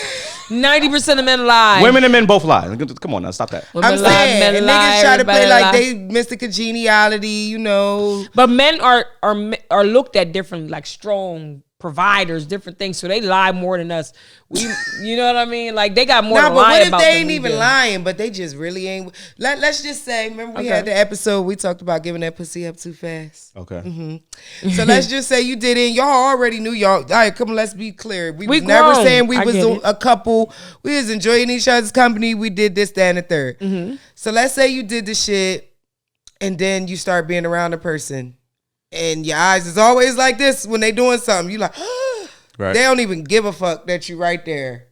90% of men lie. Women and men both lie. Come on now, stop that. Women I'm lie, saying, men and lie, niggas try to play everybody like lie. they Mr. Congeniality, you know. But men are looked at differently, like strong providers, different things. So they lie more than us. You know what I mean? Like they got more Nah, to but lie what if about they than ain't we even do. lying, but they just really ain't? Let's just say, remember we Okay. had the episode we talked about giving that pussy up too fast. Okay. So let's just say you did it. Y'all already knew y'all. All right, come on, let's be clear. We was We never grown. saying we I was get it. a couple. We was enjoying each other's company. We did this, that, and the third. Mm-hmm. So let's say you did the shit, and then you start being around a person, and your eyes is always like this when they doing something. You like, Right. they don't even give a fuck that you right there.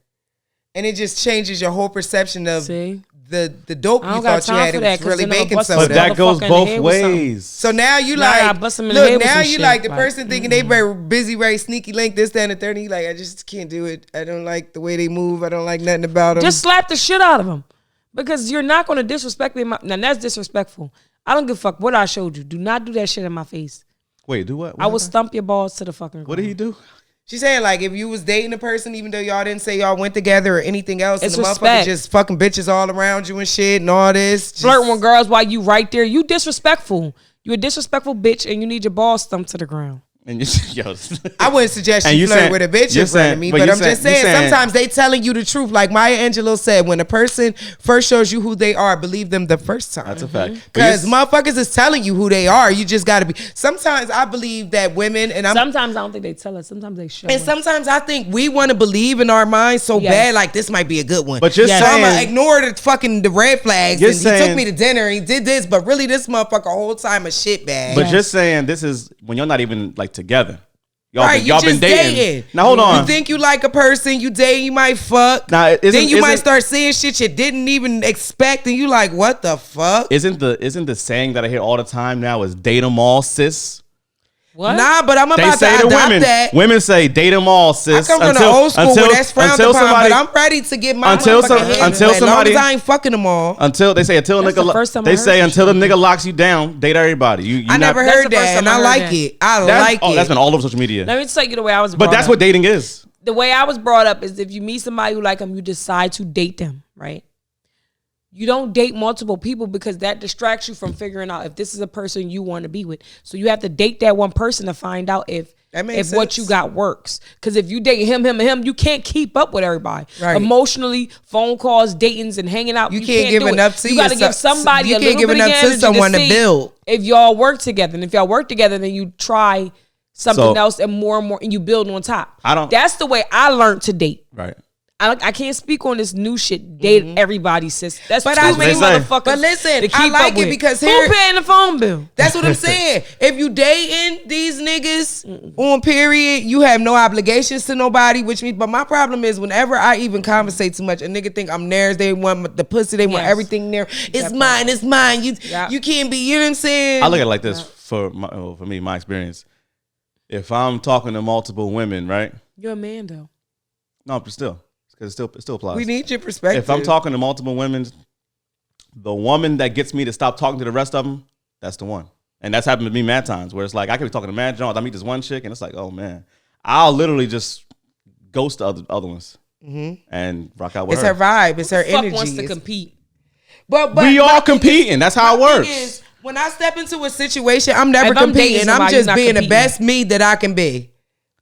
And it just changes your whole perception of See? the dope I you don't got thought you time had, for it that, was 'cause really then I'ma baking bust soda. But that goes motherfucker in the both head with something. ways. So now you Nah, I like, bust 'em in the head look, with now some you shit, like the like, person thinking they very busy, very sneaky link, this, that, and the third. And you like, I just can't do it. I don't like the way they move. I don't like nothing about them. Just slap the shit out of him. Because you're not going to disrespect me. Now, that's disrespectful. I don't give a fuck what I showed you. Do not do that shit in my face. Wait, do what? I will stump your balls to the fucking ground. What did he do? She's saying like if you was dating a person, even though y'all didn't say y'all went together or anything else, It's and the motherfucker respect. just fucking bitches all around you and shit and all this. Flirting with girls while you right there. You disrespectful. You a disrespectful bitch and you need your balls stumped to the ground. And you, yo, I wouldn't suggest And you you flirt saying- with a bitch you're in front saying- of me, but but you're I'm just saying- saying you're saying- sometimes they telling you the truth. Like Maya Angelou said, when a person first shows you who they are, believe them the first time. that's a fact. But Because you're- motherfuckers is telling you who they are. You just got to be. Sometimes I believe that women, and I'm Sometimes I don't think they tell us. Sometimes they show and us. sometimes I think we want to believe in our minds so Yes. bad, like this might be a good one. But you're Yes. so I'm gonna saying, ignore the red flags. You're And he took saying- me to dinner. And he did this, but really this motherfucker whole time a shit bag. but Yes. you're saying this is when you're not even like together. Y'all Right, been, y'all you just been dating. dating. Now hold on. You think you like a person, you date, you might fuck. Now, Then you might start seeing shit you didn't even expect, and you like, what the fuck? Isn't the saying that I hear all the time now is date 'em all, sis? What? Nah, but I'm They about to say to adopt women. that. Women say date 'em all, sis. I come from the old school where that's frowned upon, but I'm ready to get my until motherfucking some- hands until wet, as long somebody- as I ain't fucking them all. until they say until That's nigga the first time I they heard say some until the shit. nigga locks you down, date everybody. You I never That's heard the first that, time and I I heard like that. it. I that's, like it. That's been all over social media. Let me tell you the way I was But brought that's up. what dating is. The way I was brought up is if you meet somebody you like them, you decide to date them, right? You don't date multiple people because that distracts you from figuring out if this is a person you want to be with. So you have to date that one person to find out if That makes what sense. you got works. Because if you date him, you can't keep up with everybody. Right. Emotionally, phone calls, datings, and hanging out. You can't give do it. enough to you. got to yourself. give somebody You a can't little give bit of enough your to energy someone to see build. if y'all work together. And if y'all work together, then you try something So- else and more, and you build on top. I don't- That's the way I learned to date. Right. I can't speak on this new shit. Date everybody, sis. That's But too I many think- That's motherfuckers. But listen, to keep I like up it with. because who here- paying the phone bill? That's what I'm saying. If you dating these niggas on period, you have no obligations to nobody, which means, but my problem is whenever I even conversate too much, a nigga think I'm theirs, they want the pussy, they want Yes. everything there. It's That mine, it's mine. You Yeah. you can't be, you know what I'm saying? I look at it like this for me, my experience. If I'm talking to multiple women, right? You're a man though. No, but still, because it still applies. We need your perspective. If I'm talking to multiple women, the woman that gets me to stop talking to the rest of them, that's the one. And that's happened to me mad times where it's like I could be talking to mad Jones. I meet this one chick and it's like, oh man, I'll literally just ghost the other ones and rock out with it's her vibe, it's her Fuck energy. wants to It's- compete. but We my all thing is- competing. That's how it my thing works. is, when I step into a situation, I'm never If I'm dating competing. I'm somebody, just you're not being the competing. best me that I can be.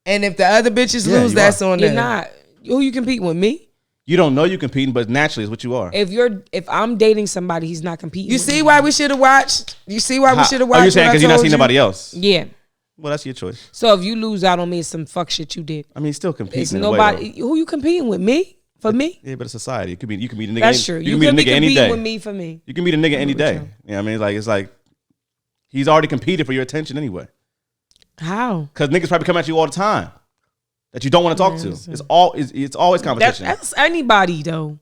And if the other bitches Yeah, lose, you that's are. on You're them. not. Who you competing with? Me? You don't know you competing, but naturally it's what you are. If I'm dating somebody, he's not competing. You with see me. why we should have watched? You see why we should have watched? Are you saying what I because you're not told seeing you? nobody else? Yeah. Well, that's your choice. So if you lose out on me, it's some fuck shit you did. I mean, still competing. It's in a way, nobody. though. Who you competing with? Me? For me? Yeah, but it's society. You can meet a nigga. That's true. You can meet a be nigga any competing day. with me for me. You can meet a nigga any with day. you. You know what I mean? It's like he's already competed for your attention anyway. How? Because niggas probably come at you all the time that you don't want to talk to. It's always competition. That's anybody though.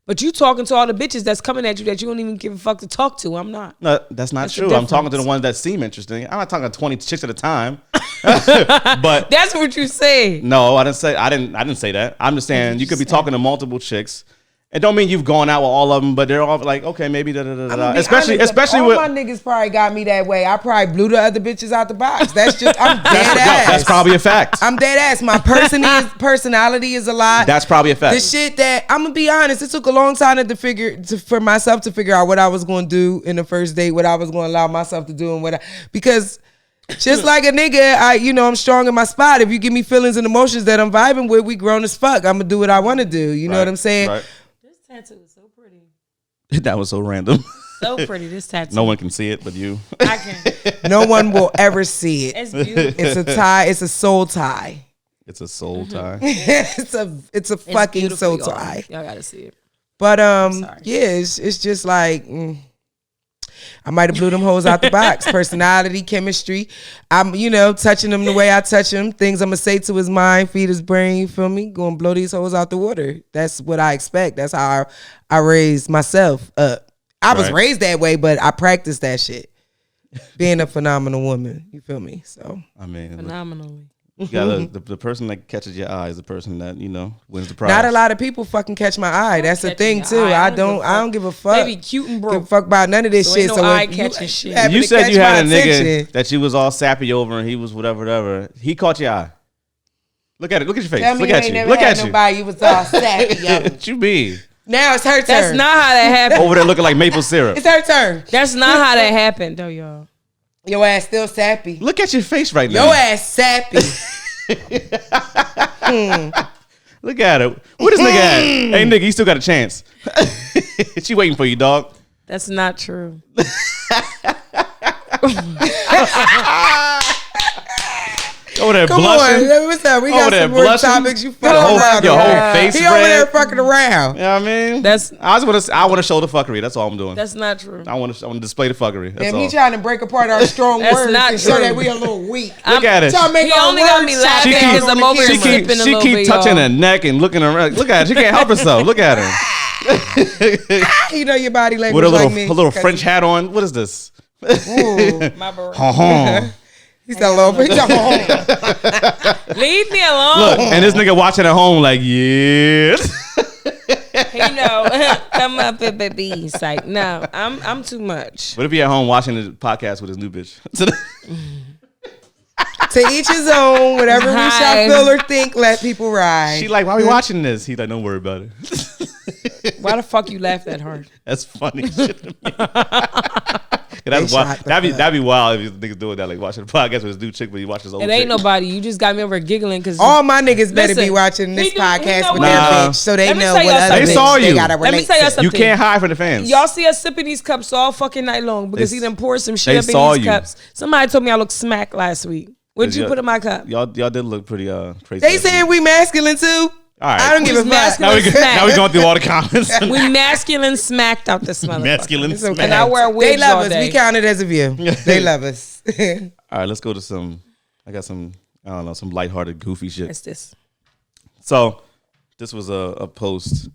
But you talking to all the bitches that's coming at you that you don't even give a fuck to talk to. I'm not. No, that's not That's the true. I'm talking to the difference. ones that seem interesting. I'm not talking to 20 chicks at a time. But That's what you said. no, I didn't say that. I'm just saying you could be talking to multiple chicks. It don't mean you've gone out with all of them, but they're all like, okay, maybe da da da I'ma da. be Especially honest, all with my niggas probably got me that way. I probably blew the other bitches out the box. That's just I'm dead ass. that's probably a fact. I'm dead ass. My personality is a lot. That's probably a fact. The shit that I'm gonna be honest, it took a long time for myself to figure out what I was gonna do in the first date, what I was gonna allow myself to do, and because just like a nigga, I'm strong in my spot. If you give me feelings and emotions that I'm vibing with, we grown as fuck. I'm gonna do what I want to do. You know what I'm saying? Right. This tattoo is so pretty. That was so random. So pretty. This tattoo. No one can see it but you. I can. No one will ever see it. It's beautiful. It's a tie. It's a soul tie. It's a soul tie. it's a It's fucking beautiful, soul y'all. tie. Y'all gotta see it. But sorry. yeah, it's just like I might have blew them hoes out the box. Personality, chemistry. I'm, touching them the way I touch him. Things I'm going to say to his mind, feed his brain, you feel me? Going to blow these hoes out the water. That's what I expect. That's how I raised myself up. I was raised that way, but I practiced that shit. Being a phenomenal woman, you feel me? So I mean, phenomenally. You got the person that catches your eye is the person that wins the prize. Not a lot of people fucking catch my eye. That's the thing too. I don't give a fuck. They be cute and broke. Give a fuck about none of this shit. Ain't no so eye catching shit. You said you had a nigga that you was all sappy over, and he was whatever. He caught your eye. Look at it. Look at your face. Tell me Look you at ain't you. never Look had at you. nobody you was all sappy. What you mean? Now it's her turn. That's not how that happened. Over there looking like maple syrup. It's her turn. That's not how that happened, though, y'all. Your ass still sappy. Look at your face right now. Your ass sappy. Look at it. Where this nigga at? Hey, nigga, you still got a chance. She waiting for you, dog. That's not true. Over there Come blushing. on, what's up? We got some more blushing. topics. You fucking around. Your whole face He red. over there fucking around. You know what I mean? I want to show the fuckery. That's all I'm doing. That's not true. I want to display the fuckery. That's And all. he trying to break apart our strong That's words not and show true. that we a little weak. Look at it. Trying to make He our only got words me laughing sound because I'm over here She slipping a keep little bit, touching y'all. her neck and looking around. Look at her. She can't help herself. Look at her. You know your body language With like me. a little French hat on. What is this? Ooh. My beret. Ha-ha. He's a little bit. Leave me alone. Look, and this nigga watching at home like, yeah. Come up with baby. He's like, no, I'm too much. What if he at home watching the podcast with his new bitch? To each his own. Whatever we Hi. shall feel or think, let people ride. She like, why we watching this? He like, don't worry about it. Why the fuck you laugh that hard? That's funny shit to me. That's wild. That'd be wild if niggas doing that, like watching the podcast with his new chick, but he watches old It chick. ain't nobody. You just got me over giggling because All my niggas better be Listen, watching this he podcast know with what- their Nah. bitch, so they Let me know tell what y'all other something. They saw bitch they you. gotta Let me relate tell y'all to. something. You can't hide from the fans. y'all see us sipping these cups all fucking night long because They- he done poured some they shit up saw in these you. cups. Somebody told me I looked smack last week. What'd you Y'all- put in my cup? Y'all did look pretty crazy. They saying we masculine too. All right. I don't give a fuck. masculine. Now we going through all the comments. We masculine smacked out this motherfucker. Masculine It's okay. smack. And I wear They wigs love all us. day. We count it as a view. They love us. All right, let's go to some. I got some. I don't know, some lighthearted, goofy shit. What's this? So, this was a post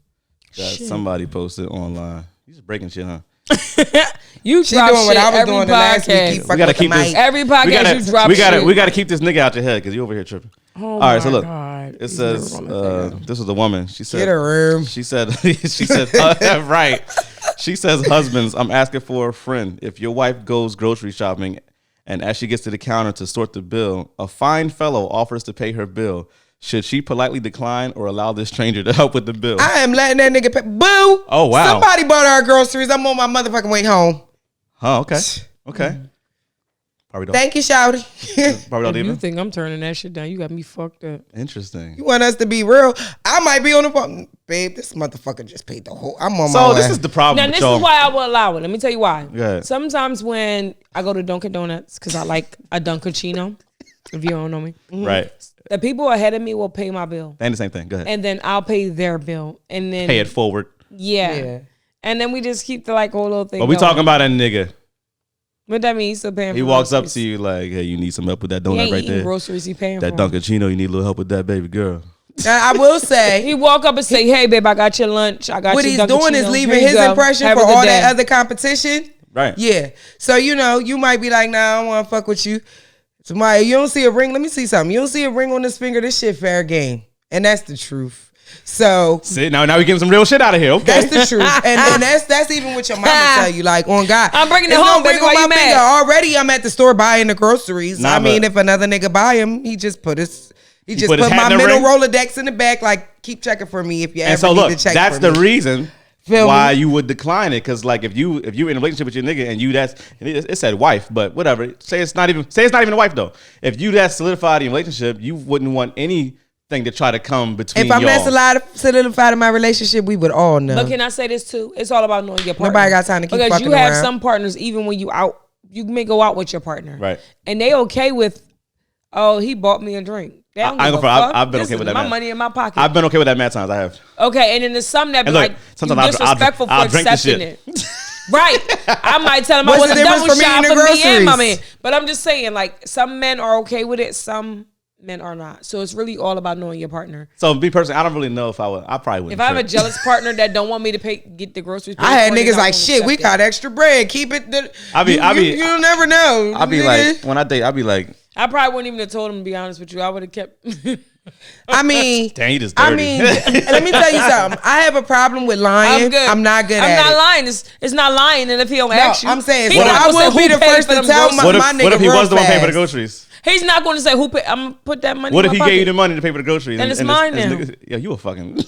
that Shit. somebody posted online. You just breaking shit, huh? You She drop doing what shit I was every doing the last week. podcast. Keep fucking gotta with the keep this- mic. Every podcast you drop shit. We gotta keep this nigga out your head because you over here tripping. Oh All right, my so look, God. it He's says never gonna think this was a woman. She said, Get a room. She said, right. She says, husbands, I'm asking for a friend. If your wife goes grocery shopping and as she gets to the counter to sort the bill, a fine fellow offers to pay her bill. Should she politely decline or allow this stranger to help with the bill? I am letting that nigga pay. Boo. Oh, wow. Somebody bought our groceries. I'm on my motherfucking way home. Huh, okay. Okay. Probably don't. Thank you, Shouty. Probably don't You even. think I'm turning that shit down? You got me fucked up. Interesting. You want us to be real? I might be on the phone. Babe, this motherfucker just paid the whole. I'm on my So way. this is the problem Now with this y'all. is why I will allow it. Let me tell you why. Go ahead. Sometimes when I go to Dunkin' Donuts because I like a Dunkaccino, if you don't know me, Right. the people ahead of me will pay my bill, They ain't the same thing. Go ahead. and then I'll pay their bill, and then Pay it forward. Yeah. And then we just keep the whole little thing. But we going. talking about that nigga. What that mean? He's still paying. He for walks up groceries. to you like, hey, you need some help with that He donut ain't right eating there. groceries. He paying That for 'em. Dunkaccino, you need a little help with that, baby girl. Now, I will say, He walk up and say, "Hey, babe, I got your lunch. I got what your he's doing is Dunkaccino. leaving Here you his go. impression Have for a good all day." that other competition. Right. Yeah. So, you might be like, nah, I don't want to fuck with you. Somebody, you don't see a ring. Let me see something. You don't see a ring on this finger. This shit fair game. And that's the truth. So See, now we getting some real shit out of here. Okay. that's the truth. And that's even what your mama tell you. Like, on God. I'm bringing it There's home, no ring baby. Why on you my mad? finger. Already I'm at the store buying the groceries. Nah, I mean, but- if another nigga buy him, he just put his put his hat my in the middle ring? Rolodex in the back. Like, keep checking for me if you And ever so need look, to check that's for the me. reason Feel why me? you would decline it. Because like if you're in a relationship with your nigga and it said wife, but whatever. Say it's not even a wife though. If you that solidified in a relationship, you wouldn't want anything to try to come between If I'm y'all. that solidified in my relationship, we would all know. But can I say this too? It's all about knowing your partner. Nobody got time to keep because fucking you have around. some partners, even when you out, you may go out with your partner, Right. And they okay with, oh, he bought me a drink. They don't I ain't give a gonna front, fuck. I've been This okay is with that. my man. money in my pocket. I've been okay with that mad times. I have. Okay, and then there's some that be And look, like, sometimes you I'll disrespectful I'll for drink the accepting shit. it. Right. I might tell him I What's want the a double difference for me shot and the for me and my groceries? man. But I'm just saying, like, some men are okay with it, some men are not. So it's really all about knowing your partner. So be personally, I don't really know if I would. I probably wouldn't. If I have a trip. jealous partner that don't want me to get the groceries, I had paid for, niggas then like, won't shit, we accept got it. extra bread. Keep it. You'll never know. I'll be nigga. like, when I date, I'll be like, I probably wouldn't even have told him, to be honest with you. I would have kept. I mean, dang, you just dirty. I mean, let me tell you something. I have a problem with lying. I'm good. I'm not good I'm at not it. lying. It's not lying. And if he don't No, ask you, I'm saying, he's so not I gonna say will be who the paid first for to them tell groceries. my nigga what if he real was the one paying for the fast. groceries? He's not going to say who paid. I'm gonna put that money. What in if my he gave you pocket. the money to pay for the groceries? Then it's and mine this now. nigga- yeah, you a fucking.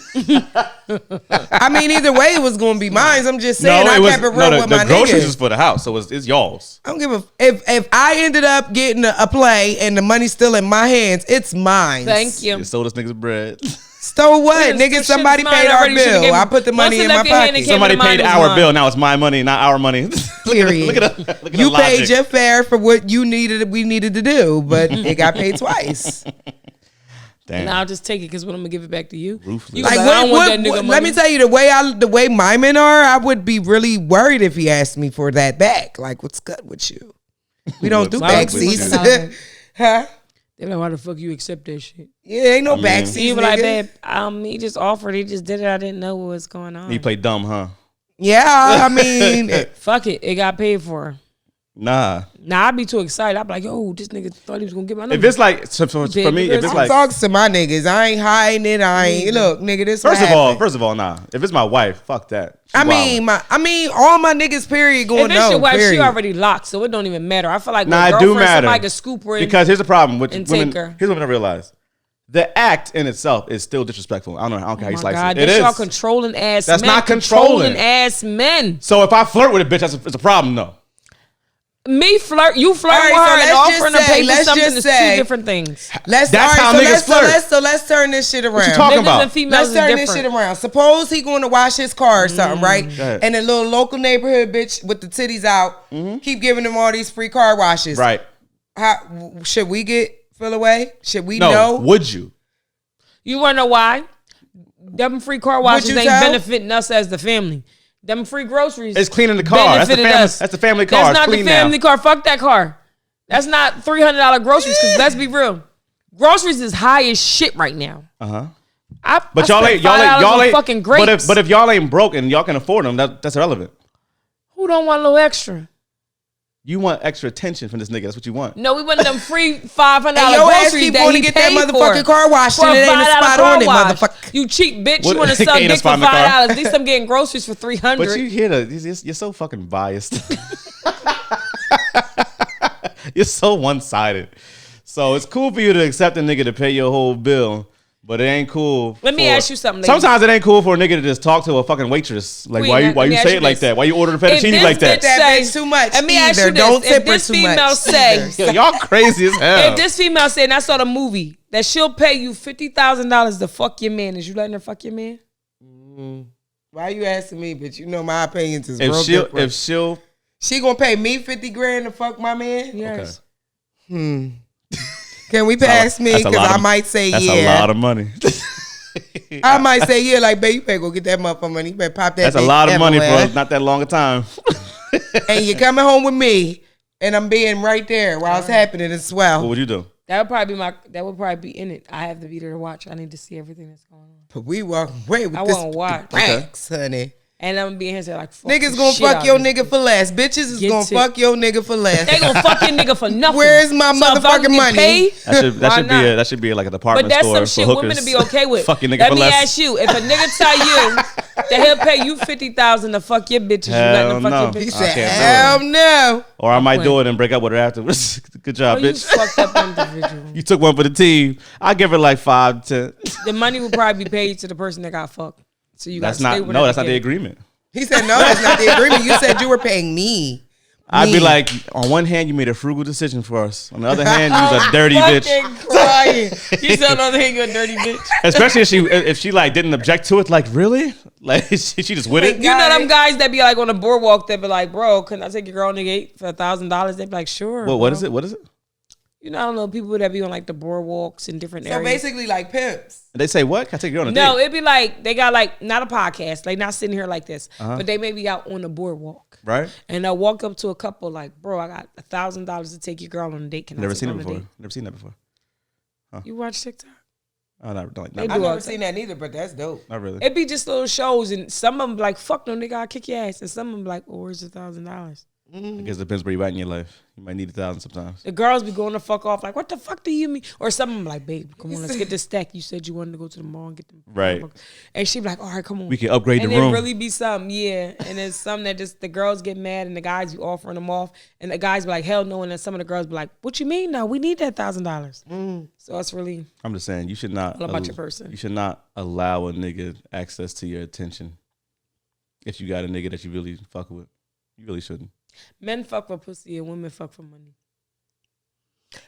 I mean, either way, it was going to be mine. I'm just saying, I kept it real with the my groceries niggas. is for the house, so it's y'all's. I don't give a if I ended up getting a play and the money's still in my hands, it's mine. Thank you. You sold this nigga's bread. So what, This nigga? shit Somebody is mine paid our already. You should've bill. gave I me- put the money Once in it my left your hand, it pocket. came Somebody to mine, paid it was our mine. bill. Now it's my money, not our money. Period. Look at the You logic. paid your fare for what you needed. We needed to do, but it got paid twice. Damn. And I'll just take it because when I'm gonna give it back to you, Ruthless. you Like, like, I don't want that nigga money. let me tell you the way my men are. I would be really worried if he asked me for that back. Like, what's good with you? We don't do What's up back with you? seats, huh? They're like, why the fuck you accept that shit? Yeah, ain't no I mean- back He seats, was like, nigga. babe, he just offered. He just did it. I didn't know what was going on. He played dumb, huh? Yeah, I mean, Fuck it. It got paid for. Nah. Nah, I'd be too excited. I'd be like, yo, this nigga thought he was gonna get my number. If it's like for me, if it's I'm like talking to my niggas. I ain't hiding it. I ain't look, nigga. This first what of all, happened. nah. If it's my wife, fuck that. She I wildin'. mean, all my niggas. Period. Going if it's no. your wife, she period. already locked, so it don't even matter. I feel like Nah, with it a do girlfriend, matter. somebody can scoop her in. Because here's the problem with and women. take her. Here's what I realize: the act in itself is still disrespectful. I don't care oh how you my slice God, it. It that's y'all is. controlling ass That's men. not controlling. ass men. So if I flirt with a bitch, it's a problem, though. Me flirt, you flirt All right, with her so and let's just offering to say- pay for let's something just is say- two different things. That's how all right, niggas flirt. So let's turn this shit around. you talking Niggas about? and females Let's is turn different. this shit around. Suppose he going to wash his car or something, right? Go ahead. And a little local neighborhood bitch with the titties out keep giving him all these free car washes. Right. How, should we get feel away? Should we No. know? Would you? You wanna know why? Them free car washes you ain't tell? benefiting us as the family. Them free groceries. It's cleaning the car. That's the benefited family. us. That's the family car. That's It's not the clean family now. car. Fuck that car. That's not $300 groceries. Because let's be real, groceries is high as shit right now. But y'all ain't fucking grapes. But if y'all ain't broke and y'all can afford them, that's irrelevant. Who don't want a little extra? You want extra attention from this nigga. That's what you want. No, we want them free $500 And your ass groceries keep that going he to get that paid motherfucking for. car washed For and it a ain't a $5 spot car on it, wash. motherfucker. You cheap bitch. What- You want to sell ain't a dick for spot in the car. $5. At least I'm getting groceries for $300. But you hear you're so fucking biased. You're so one-sided. So it's cool for you to accept a nigga to pay your whole bill, but it ain't cool. Let me ask you something, lady. Sometimes it ain't cool for a nigga to just talk to a fucking waitress. Like, Queen, why let me you ask say you it like this. that? Why you order the If fettuccine this like that? bitch That say- bitch too much Let me ask either. you this. Don't If tip her this too female much say- either. Yo, y'all crazy as hell. If this female said, and I saw the movie, that she'll pay you $50,000 to fuck your man, is you letting her fuck your man? Why you asking me? But you know my opinions is if real she'll different. if she'll She gonna pay me 50 grand to fuck my man? Yes. Can we pass me? that's a Because lot I of- might say that's yeah. a lot of money. I might say yeah, like, babe, you better go get that motherfucker money. You better pop that. That's a bitch lot of money everywhere. for not that long a time. And you're coming home with me, and I'm being right there while it's happening as well. What would you do? That would probably be in it. I have to be there to watch. I need to see everything that's going on. But we walk away with I this won't watch. racks, honey. And I'm gonna be in here saying like, fuck Niggas the gonna shit fuck out your of this nigga bitch. for less. Bitches is Get gonna it. fuck your nigga for less. They gonna fuck your nigga for nothing. Where's my So if I'm motherfucking getting money? paid, That should be like a department but that's store some shit for women hookers. to be okay with. Fucking nigga Let for me less. ask you: if a nigga tell you that he'll pay you $50,000 to fuck your bitches, you letting Hell him fuck no. your He bitches? I said, can't hell no. Or I might point. do it and break up with her afterwards. Good job, Oh, you bitch. fucked up individual. You took one for the team. I give her like 5, 10. The money will probably be paid to the person that got fucked. So you That's gotta stay not with no. her That's to not the get it. agreement. He said, no, that's not the agreement. You said you were paying me. I'd be Me. like, on one hand, you made a frugal decision for us. On the other hand, you're a dirty bitch. Fucking crying. You said another thing, you a dirty bitch. Especially if she like didn't object to it. Like really, like she just with it. You know them guys that be like on the boardwalk that be like, bro, can I take your girl on the gate for $1,000? They be like, sure. What bro. is it? What is it? You know, I don't know, people that be on like the boardwalks in different So areas. basically like pimps. And they say, what? Can I take you on a No, date? it'd be like they got like not a podcast, like not sitting here like this, but they may be out on the boardwalk, Right? and they'll walk up to a couple like, bro, I got $1,000 to take your girl on a date. Can I Never take seen her it on a before. date? Never seen that before. You watch TikTok? Oh, not They not do I've all never the seen that either, but that's dope. really. It'd be just little shows, and some of them be like, fuck no, nigga, I'll kick your ass, and some of them be like, oh, where's $1,000? I guess it depends where you at in your life. You might need 1,000 sometimes. The girls be going to fuck off like, what the fuck do you mean? Or some of them like, babe, come on, let's get this stack. You said you wanted to go to the mall and get them. Right. And she be like, all right, come on. We can upgrade and the room. it really be something, yeah. And there's some that just, the girls get mad and the guys be offering them off. And the guys be like, hell no. And then some of the girls be like, what you mean now? We need that $1,000. So it's really I'm just saying, you should not. all about your person. You should not allow a nigga access to your attention. If you got a nigga that you really fuck with, you really shouldn't. Men fuck for pussy and women fuck for money.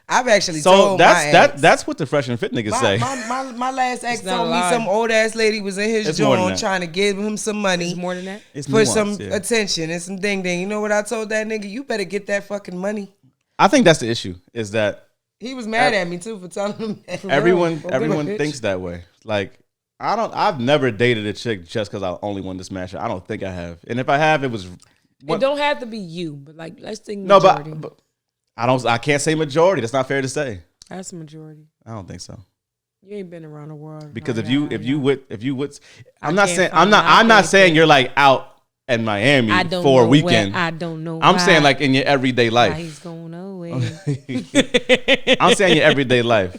I've actually So told my ex. that's what the fresh and fit niggas say. My last ex It's not told a me lie. some old ass lady was in his It's more than joint that. trying to give him some money It's more than that. It's for nuanced, some yeah. attention and some ding ding. You know what I told that nigga? You better get that fucking money. I think that's the issue. Is that He was mad at me too for telling him that. everyone Well, everyone bitch. thinks that way. Like I've never dated a chick just because I only wanted to smash her. I don't think I have. And if I have, it was It don't have to be you, but like, let's think no, majority. but I can't say majority. That's not fair to say. That's the majority. I don't think so. You ain't been around the world. Because Right, if you right, right. would, I I'm not can't saying find I'm not nothing. saying you're like out in Miami I don't for a know weekend. Where, I don't know. I'm why. saying like in your everyday Why life. he's going away. I'm saying your everyday life.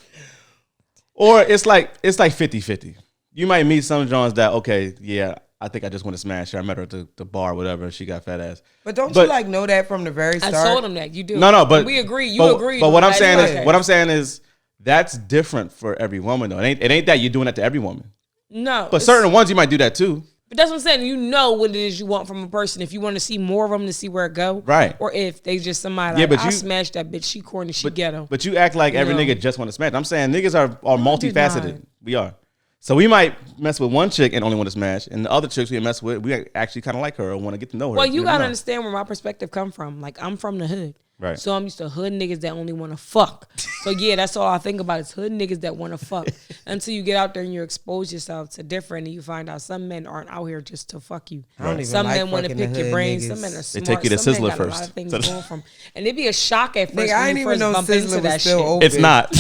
Or it's like 50-50. You might meet some Johns that, okay, yeah, I think I just want to smash her. I met her at the bar or whatever. She got fat ass. But don't But- you like know that from the very I start? told him that you do. No, but we agree. You but, agreed. But what I'm saying is, okay. what I'm saying is, that's different for every woman though. It ain't that you're doing that to every woman. No, But certain ones you might do that too. But that's what I'm saying. You know what it is you want from a person. If you want to see more of them to see where it go, Right. Or if they just somebody Yeah, like, but I you- smashed that bitch. She corny. She ghetto. But you act like every No. nigga just want to smash. I'm saying niggas are multifaceted. not. We are. So we might mess with one chick and only want to smash, and the other chicks we mess with, we actually kind of like her or want to get to know her. Well, you never gotta know. understand where my perspective come from. Like I'm from the hood, Right. So I'm used to hood niggas that only want to fuck. So yeah, that's all I think about is hood niggas that want to fuck. Until you get out there and you expose yourself to different, and you find out some men aren't out here just to fuck you. I don't even Some like men want to fucking the pick your hood brains. niggas. Some men are They smart. take you to Some men Sizzler got a lot first. of things going from, and it'd be a shock at first Nigga, I when didn't you even first know bump into Sizzler was that still shit. open. It's not.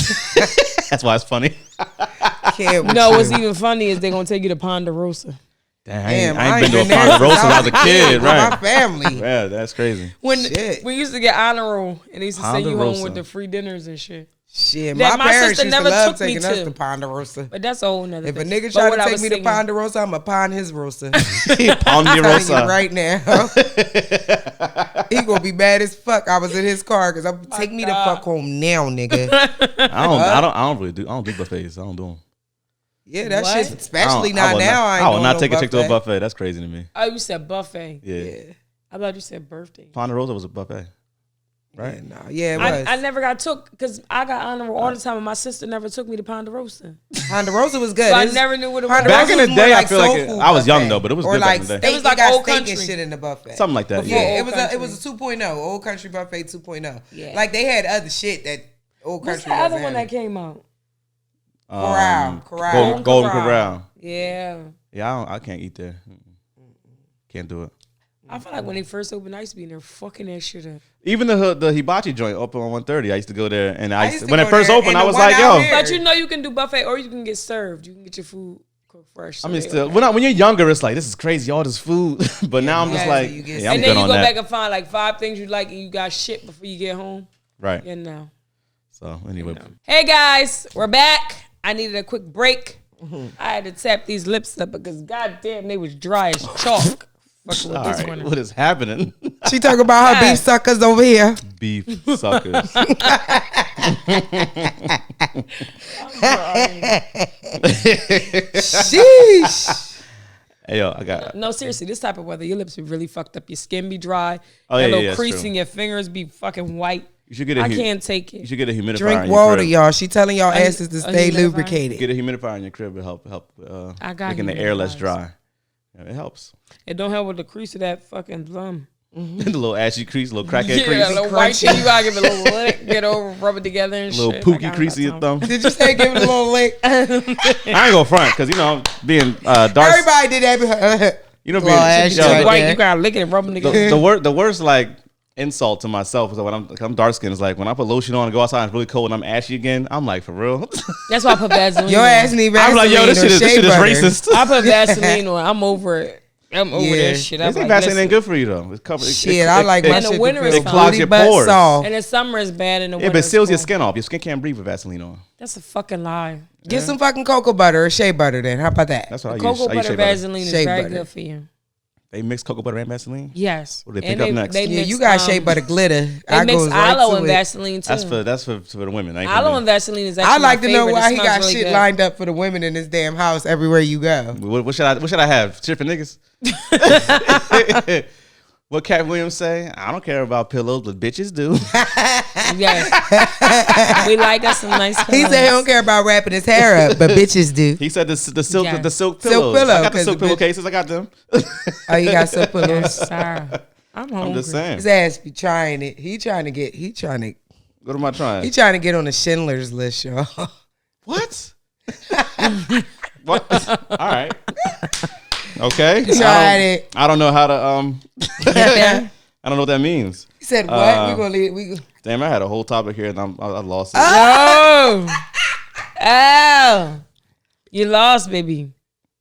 That's why it's funny. Can't with No, you. what's even funny is they're gonna take you to Ponderosa. Damn, Damn, I ain't been to a there Ponderosa since when I was a kid, with right? My family. Yeah, that's crazy. When Shit. we used to get honor roll, and they used to send you home Ponderosa. with the free dinners and shit. Shit, That my my parents sister used to never love took me taking us to. to Ponderosa. But that's a whole nother If a thing. nigga But try what to I take was me to singing- Ponderosa, I'ma pawn his rosa. Telling you Ponderosa. right now. He gonna be mad as fuck. I was in his car because I'm take me the God. fuck home now, nigga. I don't do buffets. I don't do them. Yeah, that What? shit's especially not now. I will not no take a chick to a buffet. buffet. That's crazy to me. Oh, you said buffet. Yeah. Yeah, I thought you said birthday. Ponderosa was a buffet. Right? yeah, nah. Yeah, it was. I never got took because I got honor roll all the time, and my sister never took me to Ponderosa. Ponderosa was good. So I It was- never knew what it was. Ponderosa Back in the was more day, I feel like soul it- food I was young, buffet. though, but it was or good back like in the day. steak. It was like They got old steak country. and shit in the buffet. Something like that. Before Yeah. It was Old it was a 2.0, Old Country Buffet 2.0. Yeah. Like they had other shit that Old What's Country the other wasn't one that having. came out? Corral. Golden Corral. Yeah. Yeah, I can't eat there. Can't do it. I feel like when they first opened, I used to be in there fucking that shit up. Even the hibachi joint open on 130, I used to go there, and I used to when it go first there, opened, and I the was one like, out yo. here- But you know you can do buffet or you can get served. You can get your food cooked fresh. I So mean, they still, okay. when you're younger, it's like this is crazy, all this food. But now I'm just yeah, like, so you get yeah, I'm And good then you on go that. back and find like 5 things you like and you got shit before you get home. Right. You know. So anyway, Hey guys, we're back. I needed a quick break. I had to tap these lips up because goddamn they was dry as chalk. Fucking with all this right, one. what is happening? She talk about her Yeah. beef suckers over here. Beef suckers. Sheesh. Hey yo, I got. No, seriously, this type of weather, your lips be really fucked up. Your skin be dry. Oh, that yeah, little yeah, that's crease true. in your fingers be fucking white. You should get a. I can't take You it. should get a humidifier. Drink in your water, crib. y'all. She telling y'all A- asses to a stay humidifier? lubricated. Get a humidifier in your crib to help I got making the air less humidifiers. dry. Yeah, it helps. It don't help with the crease of that fucking thumb. The little ashy crease, little crackhead Yeah, crease. a little white shit. You gotta give it a little lick, get over, rub it together and Little shit. pookie crease in your thumb. Did you say give it a little lick? I ain't gonna front because being dark. Everybody did that. Being ash Yo, right white, there. you gotta lick it and rub them together. the worst like insult to myself is that when I'm dark skinned is like when I put lotion on and go outside and it's really cold and I'm ashy again. I'm like, for real. That's why I put Vaseline Your on. ass need I'm Vaseline. like, yo, this or shit shea is butter. racist. I put Vaseline on. I'm over it. I'm over Yeah. that shit. I I'm think like, Vaseline listen. ain't good for you though. It's covered. Shit, I like my in the shit winter to it's feel fine. clogs booty your butt pores. soft. In the summer it's bad. In the Yeah, winter but it seals your it's cool. skin off. Your skin can't breathe with Vaseline on. That's a fucking lie. Get some fucking cocoa butter or shea butter then. How about that? That's what I use. Cocoa I use butter shea butter. Vaseline is Shea very butter. good for you. They mix cocoa butter and Vaseline. Yes. What do they And pick up next? Yeah, mix, you got shea butter glitter. They I mix goes right aloe to and it. Vaseline too. That's for the women. I ain't Aloe gonna and Vaseline is actually I like my to know favorite. why It he smells got really shit good. lined up for the women in this damn house everywhere you go. do. What should I have? Shit for niggas. What Cat Williams say? I don't care about pillows, but bitches do. Yes. We like us some nice He pillows. said he don't care about wrapping his hair up, but bitches do. He said the silk Yeah. the silk pillows. pillow, I got the 'cause silk the bitch- pillowcases. I got them. Oh, you got some pillows. Yes, sir. I'm hungry. I'm just saying. His ass be trying it. He trying to get What am I trying? on the Schindler's List, y'all. What? What? All right. Okay. Tried it. I don't know how to I don't know what that means. He said, "What? We gonna leave? Damn, I had a whole topic here and I lost it. Oh. Oh. You lost, baby.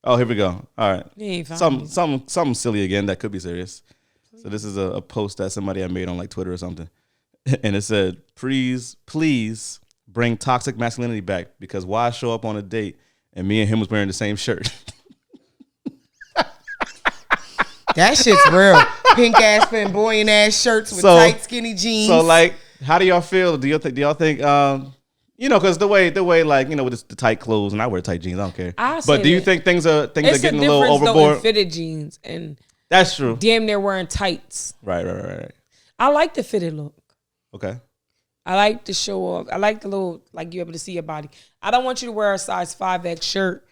Oh, here we go. All right. You ain't found me. Something silly again that could be serious. So this is a post that somebody had made on like Twitter or something. And it said, please bring toxic masculinity back because why show up on a date and me and him was wearing the same shirt? That shit's real. Pink ass flamboyant ass shirts with tight skinny jeans. So like, how do y'all feel? Do y'all think because the way like, with the tight clothes, and I wear tight jeans, I don't care. But do you think things are getting a little overboard? In fitted jeans and That's true. damn near wearing tights. Right. I like the fitted look. Okay. I like to show off. I like the little, like you able to see your body. I don't want you to wear a size 5X shirt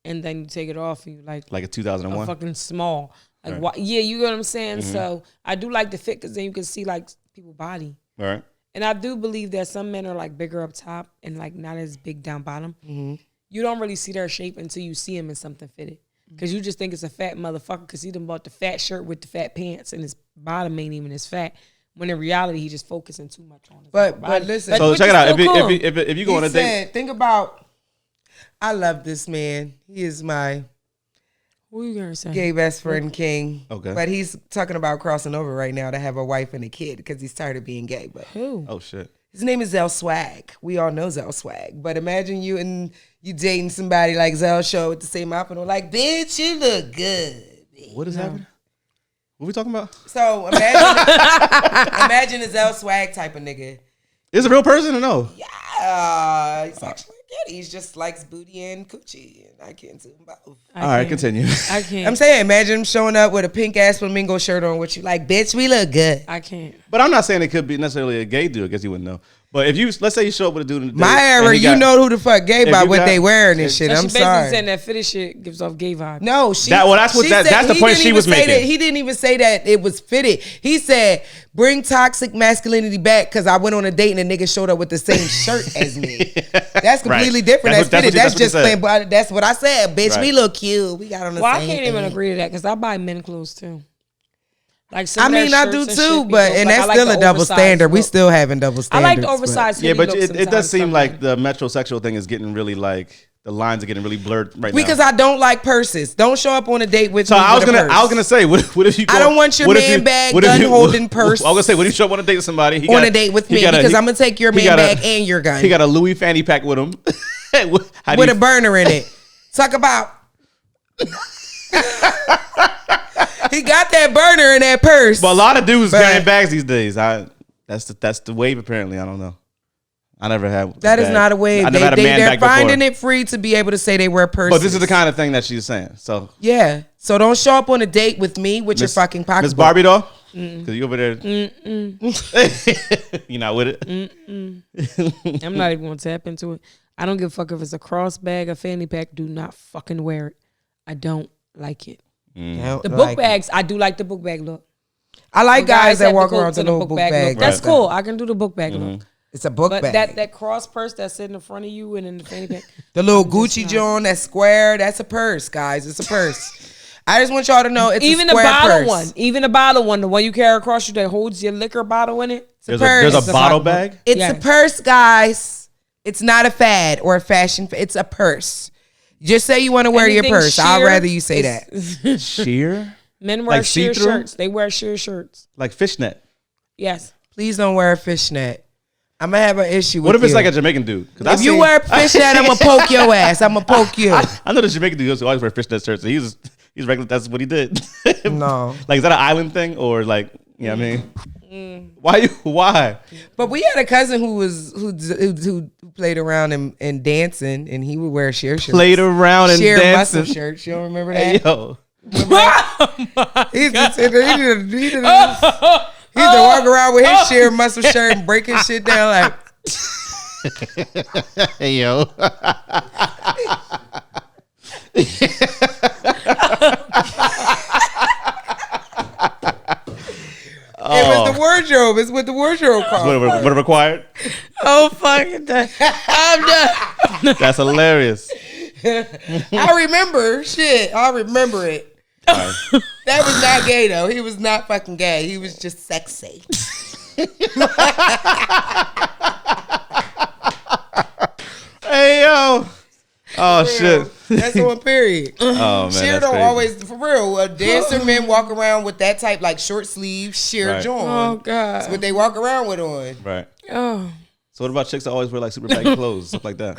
and then you take it off and you like a 2001. fucking small. Like, Right. why, yeah, you know what I'm saying? Mm-hmm. So I do like the fit because then you can see like people's body. All right. And I do believe that some men are like bigger up top and like not as big down bottom. Mm-hmm. You don't really see their shape until you see him in something fitted. Because you just think it's a fat motherfucker because he done bought the fat shirt with the fat pants and his bottom ain't even as fat. When in reality, he just focusing too much on his But body. listen. So which check is it out. still cool. If you go on a He date, said, think about, I love this man. He is my What are you going to say? gay best friend king. Okay. But he's talking about crossing over right now to have a wife and a kid because he's tired of being gay. But Who? oh shit. his name is Zell Swag. We all know Zell Swag. But imagine you dating somebody like Zell Show with the same outfit and like, bitch, you look good. What is happening? What we talking about? So imagine a Zell Swag type of nigga. Is it a real person or no? Yeah, he's actually good. He just likes booty and coochie, and I can't do them both. All right, continue. I can't. I'm saying, imagine him showing up with a pink ass flamingo shirt on, with you like, bitch, we look good. I can't. But I'm not saying it could be necessarily a gay dude. I guess you wouldn't know. But if let's say you show up with a dude in the My era, you know who the fuck gay by you what got- they wearing and shit. So I'm she basically sorry. saying that fitted shit gives off gay vibes. No, she. That's what she that's said the he point didn't she even was say making. that- he didn't even say that it was fitted. He said, "Bring toxic masculinity back," because I went on a date and a nigga showed up with the same shirt as me. That's completely Right. different. That's That's what- fitted. that's That's what you just said. plain. But that's what I said. Bitch, Right. we look cute. We got on the Well, same. I can't even thing. agree to that because I buy men clothes too. Like some I of their mean, I shirts do and too, shit be but dope. and Like, that's I like still the a double oversized standard. We look. still having double I standards. like the but- oversized. Yeah, hoodie but look it sometimes does seem from like men. the metrosexual thing is getting really like the lines are getting really blurred right Because now. I don't like purses. Don't show up on a date with So me I was with a gonna purse. say, what if you? I don't want your what if man you- bag, what if gun you- holding purse. I was gonna say, what if you show up on a date with somebody? He on got- a date with he me got a- because he- I'm gonna take your he man got a- bag and your gun. He got a Louis fanny pack with him. How do with you- a burner in it. Talk about. He got that burner in that purse. But a lot of dudes But- carrying bags these days. That's the wave apparently. I don't know. I never had. That is not a wave. I never had a man They're bag finding before. it free to be able to say they wear purses. But this is the kind of thing that she's saying. So Yeah. So don't show up on a date with me with your Miss- fucking pocketbook. Miss Barbie doll, because you over there. You not with it. I'm not even gonna tap into it. I don't give a fuck if it's a cross bag or fanny pack. Do not fucking wear it. I don't like it. I don't The book like it. bags, I do like the book bag look. I like guys that have walk to go around with to a the little book bag. That's Right. cool. I can do the book bag look. It's a book But bag. that cross purse that's sitting in front of you and in the fanny pack. The little I'm just Gucci not- John, that square, that's a purse, guys. It's a purse. I just want y'all to know it's Even a the square bottle purse. one. Even the bottle one. The one you carry across you that holds your liquor bottle in it. It's There's purse. a bottle bag. It's Yes. a purse, guys. It's not a fad or a fashion. It's a purse. Just say you want to wear your Anything purse. I'd sheer rather you say that. is- Sheer? Men wear Like sheer see-through? shirts. They wear sheer shirts. Like fishnet. Yes. Please don't wear a fishnet. I'm going to have an issue with What if it's you. like a Jamaican dude? If you wear a fishnet, I'm going to poke your ass. I'm going to poke you. I know the Jamaican dude who always wear fishnet shirts. And he's regular. That's what he did. No. Like, is that an island thing or like, you know what I mean? Why? But we had a cousin who played around and dancing, and he would wear sheer shirts. Played around and sheer dancing. muscle shirts. You don't remember that? Hey, yo. He used to walk around with his sheer muscle shirt and breaking shit down like. Hey, yo. It was the wardrobe. It's what the wardrobe called. What it required? Oh, fucking done. I'm done. That's hilarious. I remember shit. I remember it. Right. That was not gay though. He was not fucking gay. He was just sexy. Hey, yo. Oh, shit. That's on period. Oh, man. Sheer That's don't crazy. always, for real, dancer men walk around with that type, like short sleeve, sheer Right. joint. Oh, That's God. what they walk around with on. Right. Oh. So what about chicks that always wear like super baggy clothes, stuff like that?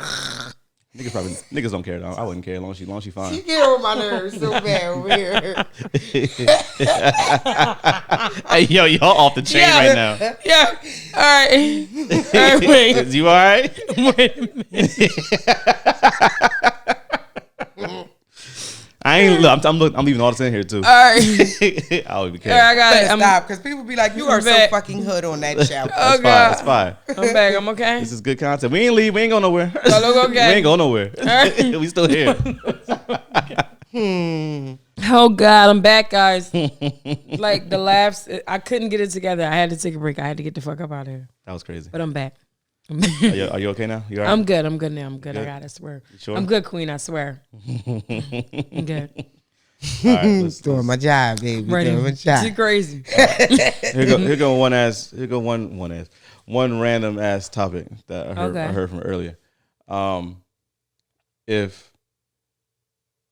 Niggas don't care though. I wouldn't care as long as she You fine. get on my nerves so bad over here. Hey, yo, y'all off the chain right now. Yeah. All right. All right, wait. Is you all right? Wait a minute. I ain't look. I'm leaving all this in here too. All right. I would be All right, I careful. got it. Better I'm, stop, because people be like, you are so back. fucking hood on that show. Oh, That's fine. God. That's fine. I'm back. I'm okay. This is good content. We ain't leave. We ain't going nowhere. So look okay. We ain't going nowhere. right. We still here. Oh, God. I'm back, guys. Like, the laughs, I couldn't get it together. I had to take a break. I had to get the fuck up out of here. That was crazy. But I'm back. Are you okay now? You all right? I'm good. I'm good now. I'm good. I Good? got it. I swear. sure? I'm good, Queen. I swear. I'm good. All right, let's- Doing my job, baby. Ready. Doing my job. She crazy. Here go one random ass topic that I Okay. heard from earlier.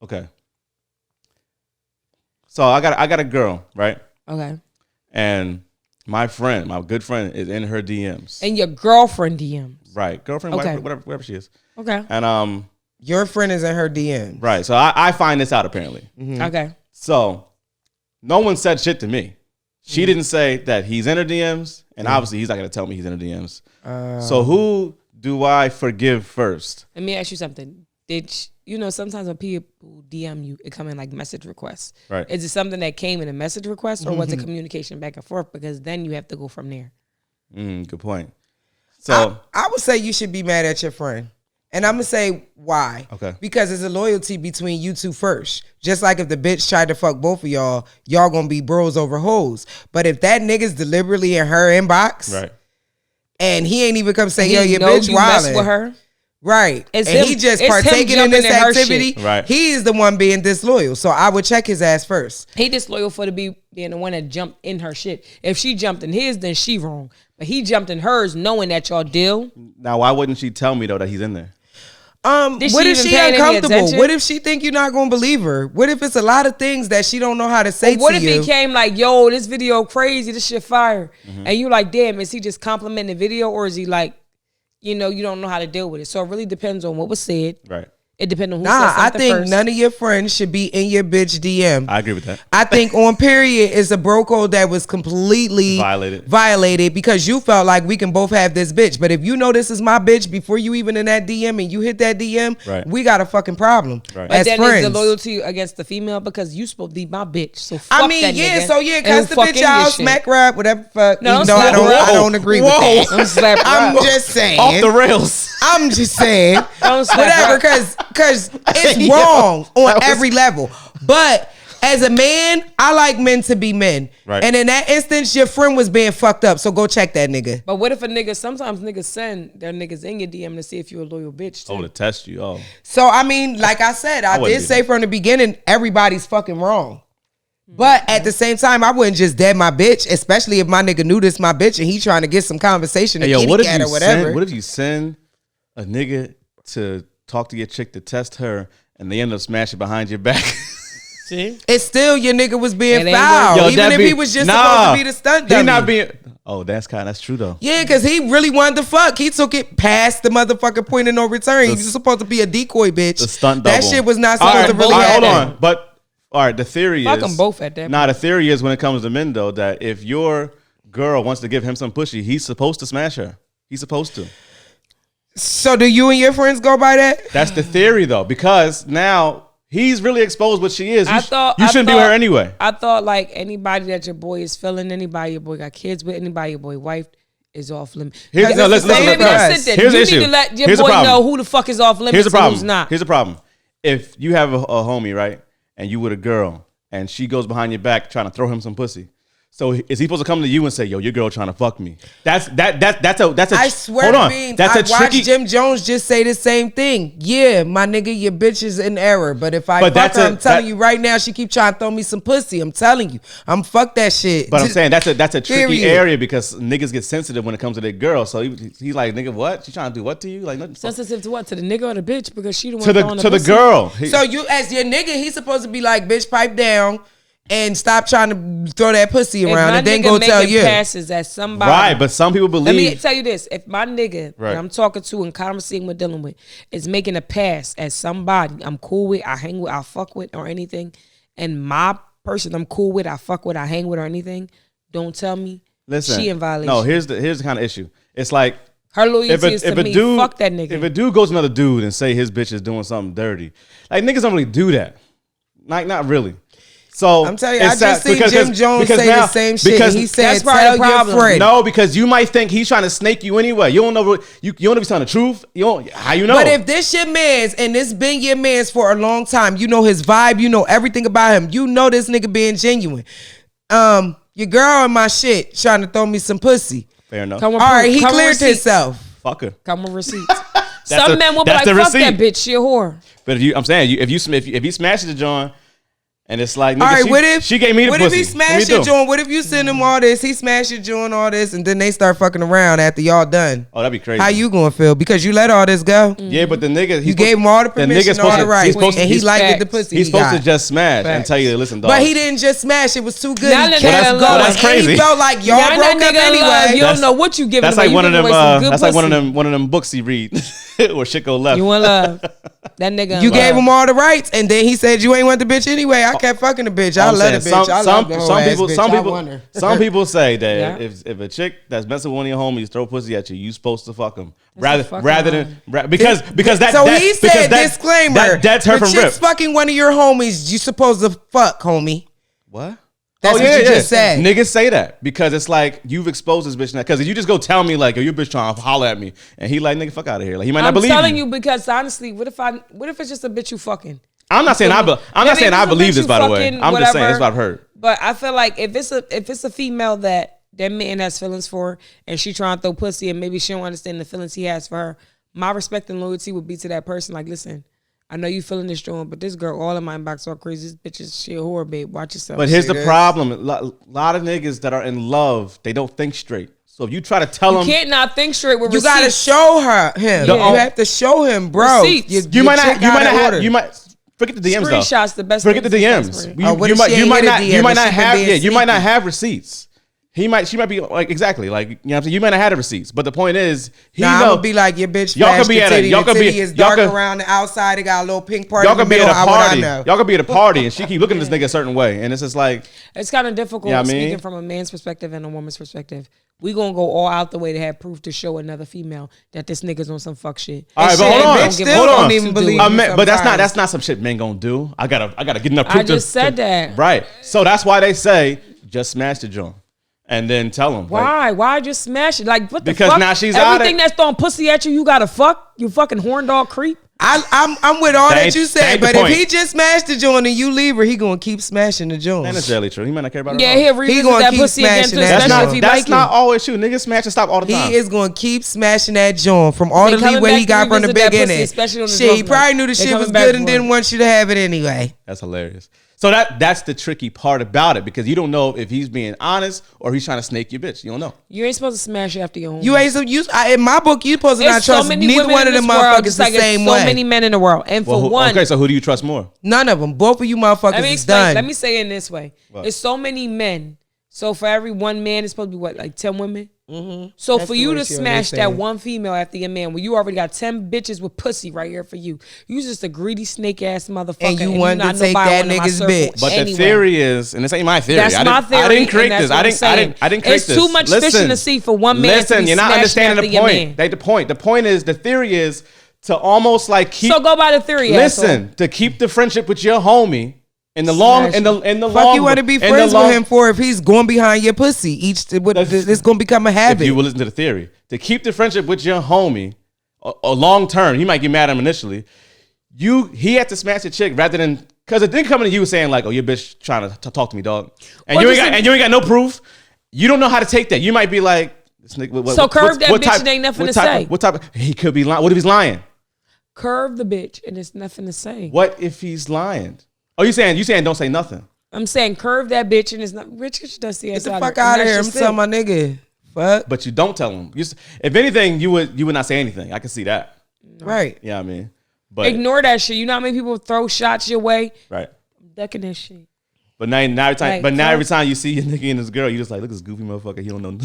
Okay. So I got a girl, right? Okay. And my good friend is in her DMs. And your girlfriend DM. Right. Girlfriend, Okay. whatever she is. Okay. And Your friend is in her DM. right. So I find this out apparently. Okay. So no one said shit to me. She didn't say that he's in her DMs, and obviously he's not gonna tell me he's in her DMs. So who do I forgive first? Let me ask you something. Sometimes when people DM you, it come in like message requests. Right. Is it something that came in a message request, or was it communication back and forth? Because then you have to go from there. Good point. So I would say you should be mad at your friend. And I'm going to say why. Okay. Because it's a loyalty between you two first. Just like if the bitch tried to fuck both of y'all going to be bros over hoes. But if that nigga's deliberately in her inbox right. and he ain't even come say, He yo, your know bitch you mess wildin'. with her. Right. It's and him- he just it's him partaking in this jumping in her activity. shit. Right. He is the one being disloyal. So I would check his ass first. He disloyal for being the one that jumped in her shit. If she jumped in his, then she wrong. But he jumped in hers knowing that y'all deal. Now, why wouldn't she tell me though that he's in there? Did What she if even she pay any uncomfortable? attention? What if she think you're not gonna believe her? What if it's a lot of things that she don't know how to say What to if you? he came like, yo, this video crazy, this shit fire. Mm-hmm. And you like, damn, is he just complimenting the video, or is he like, you don't know how to deal with it? So it really depends on what was said. Right. It depends on who Nah, said I something think first. none of your friends should be in your bitch DM. I agree with that. I think on period is a bro code that was completely violated because you felt like we can both have this bitch. But if you know this is my bitch before you even in that DM and you hit that DM, Right. we got a fucking problem Right. But as then friends. is the loyalty against the female because you supposed to be my bitch. So fuck I mean, that yeah, nigga so yeah, and cuss the fuck bitch in your out, shit. smack rap, whatever fuck. No, Even don't though I slap rap. don't agree with that. Don't slap I'm rap. just saying. Off the rails. I'm just saying. Don't slap Whatever, rap. because it's wrong on every level. But as a man, I like men to be men. Right. And in that instance, your friend was being fucked up. So go check that nigga. But what if a nigga, sometimes niggas send their niggas in your DM to see if you're a loyal bitch too. Oh, to test you. Oh. So, I mean, like I said, I wouldn't did do say that. from the beginning, everybody's fucking wrong. But at the same time, I wouldn't just dead my bitch, especially if my nigga knew this my bitch and he trying to get some conversation Hey, to yo, what if cat you or whatever. send? What if you send a nigga to talk to your chick to test her, and they end up smashing behind your back? See? It's still your nigga was being It ain't foul, Yo, even that if be- he was just nah, supposed to be the stunt dummy. He not being. Oh, that's true though. Yeah, because he really wanted to fuck. He took it past the motherfucking point of no return. He was supposed to be a decoy bitch. The stunt That double. shit was not All supposed right, to really all right, happen. hold on, but. All right, the theory Fuck is them both at that Nah, the theory is when it comes to men though, that if your girl wants to give him some pussy, he's supposed to smash her. He's supposed to. So do you and your friends go by that? That's the theory though, because now he's really exposed what she is. You shouldn't be with her anyway. I thought like anybody that your boy is feeling, anybody your boy got kids with, anybody your boy wife is off limit. Here's no, listen. maybe Don't sit there. Here's the You issue. need to let your Here's the boy problem. know who the fuck is off limits Here's the and problem. who's not. Here's the problem. If you have a homie, right, and you with a girl, and she goes behind your back trying to throw him some pussy. So is he supposed to come to you and say, "Yo, your girl trying to fuck me"? That's a. I swear hold to on. being, That's I a tricky. watched Jim Jones just say the same thing. Yeah, my nigga, your bitch is in error. But if I But fuck that's her, a- I'm telling that- you right now, she keep trying to throw me some pussy. I'm telling you. I'm fuck that shit. But I'm saying that's a tricky Period. area because niggas get sensitive when it comes to their girl. So he's like, nigga, what? She trying to do what to you? Like nothing. Sensitive to what? To the nigga or the bitch? Because she the one To throwing the pussy? girl. So you, as your nigga, he's supposed to be like, bitch, pipe down and stop trying to throw that pussy If around my and then nigga go tell making you. passes at somebody, Right, but some people believe. Let me tell you this: if my nigga Right. that I'm talking to and conversating with, dealing with, is making a pass at somebody I'm cool with, I hang with, I fuck with, or anything, and my person I'm cool with, I fuck with, I hang with, or anything, don't tell me Listen, she in violation. no, here's the kind of issue. It's like her loyalty is to me. Fuck that nigga. If a dude goes to another dude and say his bitch is doing something dirty, like niggas don't really do that. Like not really. So I'm telling you, I just seen Jim Jones say the same shit. Because He said, that's part tell of the your problem. friend. no, because you might think he's trying to snake you anyway. You don't know you don't know if he's telling the truth. You don't how you know. But if this your man's and this been your man's for a long time, you know his vibe, you know everything about him. You know this nigga being genuine. Your girl and my shit trying to throw me some pussy. fair enough. Come with All right, proof. he Come with cleared receipts. himself. Fuck her. Come with receipts. Some men will be that's like, the fuck that receipt. bitch, she a whore. But if he smashes the joint and it's like, nigga, All right, she gave me the what pussy. if he smash your joint? What if you send him all this? He smash your joint, all this, and then they start fucking around after y'all done. Oh, that'd be crazy. How you gonna feel? Because you let all this go. Yeah, but the nigga, You gave him all the permission, all the rights, supposed to- and he he's liked it, the facts. pussy. He's he supposed got. to just smash and tell you, listen, dog. But he didn't just smash. It was too good. Y'all He let kept that going. alone. That's crazy. And he felt like y'all Y'all broke that up nigga anyway. love, you don't know what you giving That's away. like You one of giving them. away some good That's like one of pussy. them books he read where shit go left. You want love. That nigga. You gave him all the rights, and then he said you ain't want the bitch anyway. I kept fucking the bitch. I I'm love the saying, bitch. I love the whole ass bitch. I want her. some people say that Yeah. if a chick that's messing with one of your homies throw pussy at you, you supposed to fuck them That's a fucking because that. So that, he because said, that- disclaimer. That's her the from chick's rip. fucking one of your homies. You supposed to fuck, homie. What? That's what you just said. Niggas say that because it's like you've exposed this bitch now. Because if you just go tell me like, "Yo, your bitch trying to holler at me," and he like, "Nigga, fuck out of here," like he might not I'm believe telling you because honestly, what if it's just a bitch you fucking? I'm not saying I'm not Maybe saying if I it's a believe bitch this you by the way. fucking, I'm just saying whatever. it's what I've heard. But I feel like if it's a female that man has feelings for and she trying to throw pussy and maybe she don't understand the feelings he has for her, my respect and loyalty would be to that person. Like, listen, I know you feeling this joint, but this girl all in my inbox all crazy. This bitch is she a whore, babe. Watch yourself. But here's the this? problem: a lot of niggas that are in love, they don't think straight. So if you try to tell them, you can't not think straight with You receipts. gotta show him. Yeah. You have to show him, bro. Receipts. you might not forget the DMs though. Screenshots the best. Forget the thing DMs. for Oh, what You if might she you ain't might hit a not DM you might and not she been have being you might not sneaky? have receipts. She might be like exactly like you know what I'm saying. You might not have the receipts, but the point is he I'm know gonna be like your bitch. Y'all flashed could be the at a- titty. y'all The could be- titty is y'all dark could- around the outside. It got a little pink part. y'all in the could be at middle. a How would I party. know? Y'all could be at a party and she keep looking at this nigga a certain way, and it's just like It's kind of difficult Yeah, I mean- speaking from a man's perspective and a woman's perspective. We gonna go all out the way to have proof to show another female that this nigga's on some fuck shit. all right, but shit, hold on, bitch still hold don't on. even believe A you man- but that's sometimes. not some shit men gonna do. I gotta get enough proof. I just said that. Right. So that's why they say just smash the joint and then tell them Why? Why just smash it? Like what the Because fuck? now she's out Everything of- that's throwing pussy at you, you gotta fuck. You fucking horn dog creep. I'm with all that you said, but if point. he just smashed the joint and you leave her, he gonna keep smashing the joint. Not necessarily true. He might not care about it. Yeah, he'll revisit gonna that keep pussy again, smashing that especially joint. if he That's like not it. always true. Niggas smash and stop all the time. He is gonna keep smashing that joint from all They the coming leeway back he to got from the revisit that pussy, beginning. especially on the Shit, he drunk probably night. knew the They shit was coming back good and for didn't it. want you to have it anyway. That's hilarious. So that's the tricky part about it because you don't know if he's being honest or he's trying to snake your bitch. You don't know. You ain't supposed to smash after your home. You ain't in my book. You supposed to not There's so trust many neither women one in of them this world, motherfuckers just the like it's same so way. many men in the world, and for one, Okay, so who do you trust more? None of them. Both of you motherfuckers let me is explain. done. Let me say it in this way: There's so many men. So for every one man, it's supposed to be what, like 10 women. Mm-hmm. So That's for the you to ratio they smash say. that one female after your man, when you already got 10 bitches with pussy right here for you, you just a greedy snake ass motherfucker, And you wanted not to take nobody that in my nigga's circle bitch. But anyway. the theory is, and this ain't my theory. That's my theory. I didn't create and this. that's what I'm saying. I didn't create it's this. too much fish in the sea for one man. Listen, to be you're not smashing understanding after the your point. man. The point. The point is, the theory is to almost like keep. So go by the theory. Listen, asshole. to keep the friendship with your homie in the long, in the long. Fuck you want to be friends with him for if he's going behind your pussy? It's going to become a habit. If you will listen to the theory, to keep the friendship with your homie, a long term, he might get mad at him initially. He had to smash the chick rather than because it didn't come to you saying like, "Oh, your bitch trying to talk to me, dog," and you ain't got no proof. You don't know how to take that. You might be like, "This nigga." So curve that bitch and ain't nothing to say. What type? He could be lying. What if he's lying? Curve the bitch and it's nothing to say. What if he's lying? Oh, you saying don't say nothing? I'm saying curve that bitch and it's not. Rich, get your dusty ass Get the out fuck of out of here. here. I'm telling my nigga. Fuck. But you don't tell him. If anything, you would not say anything. I can see that. Right. Yeah, I mean, but Ignore that shit. You know how many people throw shots your way? right. I'm ducking that shit. But now every time, Like, every time you see your nigga and this girl, you just like, look at this goofy motherfucker. He don't know.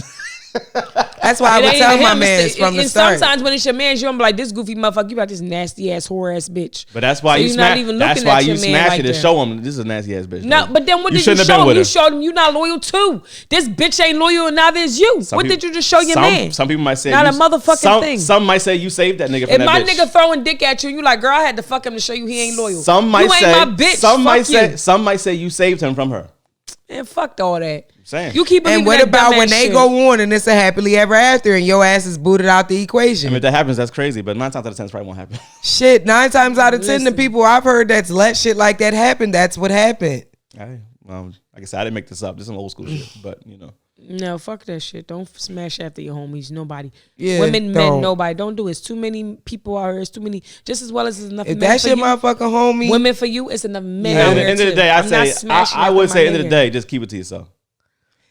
That's why I It would ain't tell even my him, mans from the and start. sometimes when it's your man, you don't be like, this goofy motherfucker, you got this nasty ass whore ass bitch. But that's why So you you're not smash. even That's looking why at you your man smash like it to that. show him this is a nasty ass bitch. No, man. but then what did you shouldn't have show been him? with You her. showed him you not loyal too. This bitch ain't loyal and neither is you. What did you just show your man? Some people might say Not a motherfucking thing. Some might say you saved that nigga from If that my bitch. nigga throwing dick at you, and you like, girl, I had to fuck him to show you he ain't loyal. Some might you say ain't my bitch. Some fuck might you. some might say you saved him from her. Man, fuck all that. Saying. You keep believing And what that about dumbass when they shit. go on and it's a happily ever after and your ass is booted out the I equation? mean, if that happens, that's crazy. But 9 times out of 10, it probably won't happen. Shit, 9 times out of 10, the Listen. people I've heard that's let shit like that happen, that's what happened. Hey, like I said, I didn't make this up. This is some old school shit. But No, fuck that shit. Don't smash after your homies. Nobody. Yeah, Women, don't. men, nobody. Don't do it. It's too many people out here. It's too many. Just as well as there's enough If men that's for your you. motherfucking homie, Women for you, it's enough men Yeah. out at the here end of the too. day, I'm not smashing I after would my say at the end of nigga. the day, just keep it to yourself.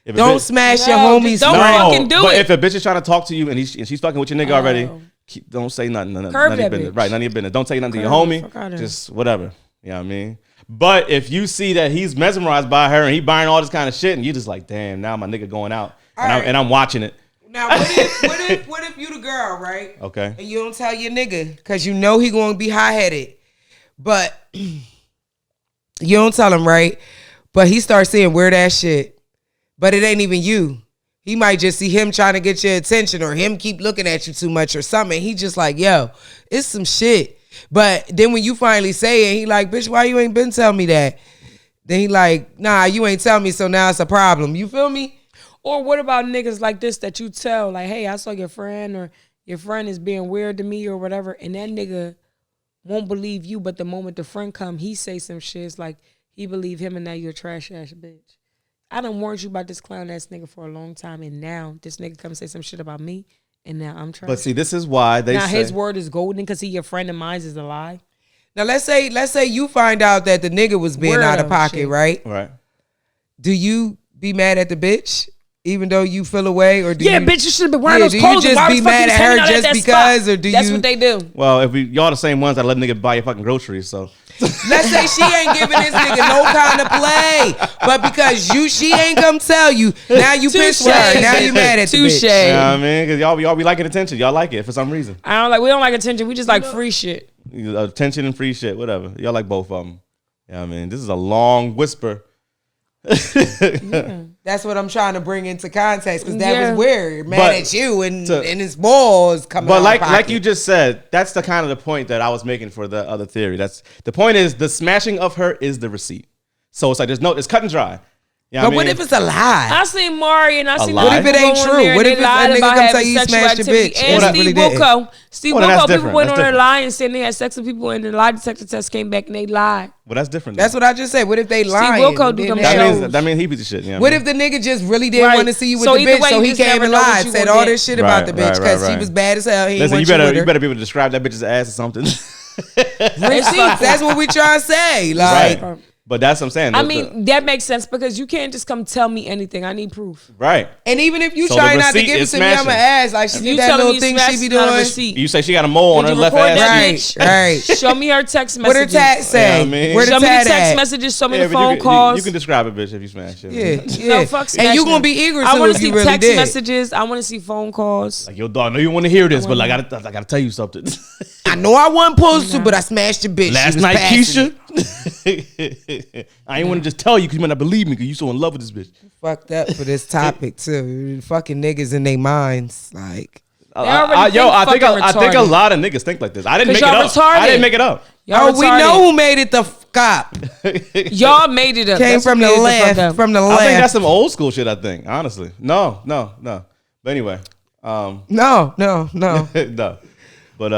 If a don't bitch- smash your No, homies. just don't friend. fucking do but it. if a bitch is trying to talk to you and she's fucking with your nigga already, don't say nothing. None of your that business. bitch. Right, none of your business. Don't say nothing to your Curve the homie. fuck outta Just whatever. You know what I mean? But if you see that he's mesmerized by her and he buying all this kind of shit and you just like, damn, now my nigga going out and I'm watching it. Now, what if you the girl, right? Okay. And you don't tell your nigga because you know he going to be high-headed. But you don't tell him, right? But he starts saying weird ass shit. But it ain't even you. He might just see him trying to get your attention or him keep looking at you too much or something. He just like, yo, it's some shit. But then when you finally say it, he like, bitch, why you ain't been telling me that? Then he like, nah, you ain't tell me, so now it's a problem. You feel me? Or what about niggas like this that you tell, like, hey, I saw your friend or your friend is being weird to me or whatever, and that nigga won't believe you, but the moment the friend come, he say some shit. It's like he believe him and now you're a trash ass bitch. I done warned you about this clown ass nigga for a long time, and now this nigga come say some shit about me, and now I'm trash. But see, this is why they now say his word is golden because he your friend and mine is a lie. Now let's say you find out that the nigga was being out of Weirdo pocket, shit. right? right. Do you be mad at the bitch even though you feel away, or do Yeah, you, bitch, you should have been wearing those do clothes. you and why just the be fuck you mad was at hanging her out at just that because, spot? or do That's you? what they do. Well, if y'all the same ones that let nigga buy your fucking groceries, so Let's say she ain't giving this nigga no kind of play, but because she ain't come tell you, now you pissed with her, now you mad at the Touche. bitch. you know what I mean? Because y'all be liking attention. Y'all like it for some reason. We don't like attention. We just like free shit. Attention and free shit, whatever. Y'all like both of them. Yeah, I mean, this is a long whisper. That's what I'm trying to bring into context, because that Yeah. was weird. Mad But at you and his balls coming But out like of like pocket. you just said, that's the kind of the point that I was making for the other theory. That's the point is the smashing of her is the receipt. So it's like it's cut and dry. Yeah, But what if it's a lie? I seen Mari and I seen lie? the What if it ain't people true? going there, What they if it's a lied nigga about come having tell you sexual smashed your activity. bitch And and he Steve really didn't? Wilco. Steve Well, then Wilco, that's people different. went That's on there different. lying and saying they had sex with people and the lie detector test came back and they lied. Well, that's different. That's what I just said. What if they lying? Wilco do them Then shows. That means he piece of shit. What if the nigga just really didn't Right. want to see you with So the either bitch, way, so you he just came never and know what lied, you said gonna all get. this shit about the bitch because she was bad as hell. He didn't Listen, want you you with better her. be able to describe that bitch's ass or something. That's what we trying to say. Like, Right. But that's what I'm saying. I mean, that makes sense because you can't just come tell me anything. I need proof. right. and even if you So try the not to receipt give it is to me, I'ma smashing. ask. Like, she If did you that telling little me thing smash, she be it's not a doing. receipt. You say she got a mole on Did her you left record ass. that cheek. Right. Show me her text What her messages. tat say? Yeah, I mean- Where the Show me the tat text at? messages. Show me Yeah, the but phone calls. You can describe a bitch if you smash it. Yeah. No, fuck And smashing you gonna them. be eager I to want if to see you really text did. messages. I want to see phone calls. Like, yo, dog, I know you want to hear this, but like, I gotta tell you something. I know I wasn't supposed to, but I smashed your bitch. Last She was night, passing Keisha, it. I ain't want to just tell you because you might not believe me because you so in love with this bitch. Fucked up for this topic too. Fucking niggas in their minds, like. already think I think a retarded. lot of niggas think like this. I didn't 'Cause make it y'all up. retarded. I didn't make it up. Y'all Oh, we retarded. know who made it the fuck up. Y'all made it up. Came That's from who the made it left. fuck up. From the I think that's left. some old school shit. I think honestly, no. But anyway, No. no. But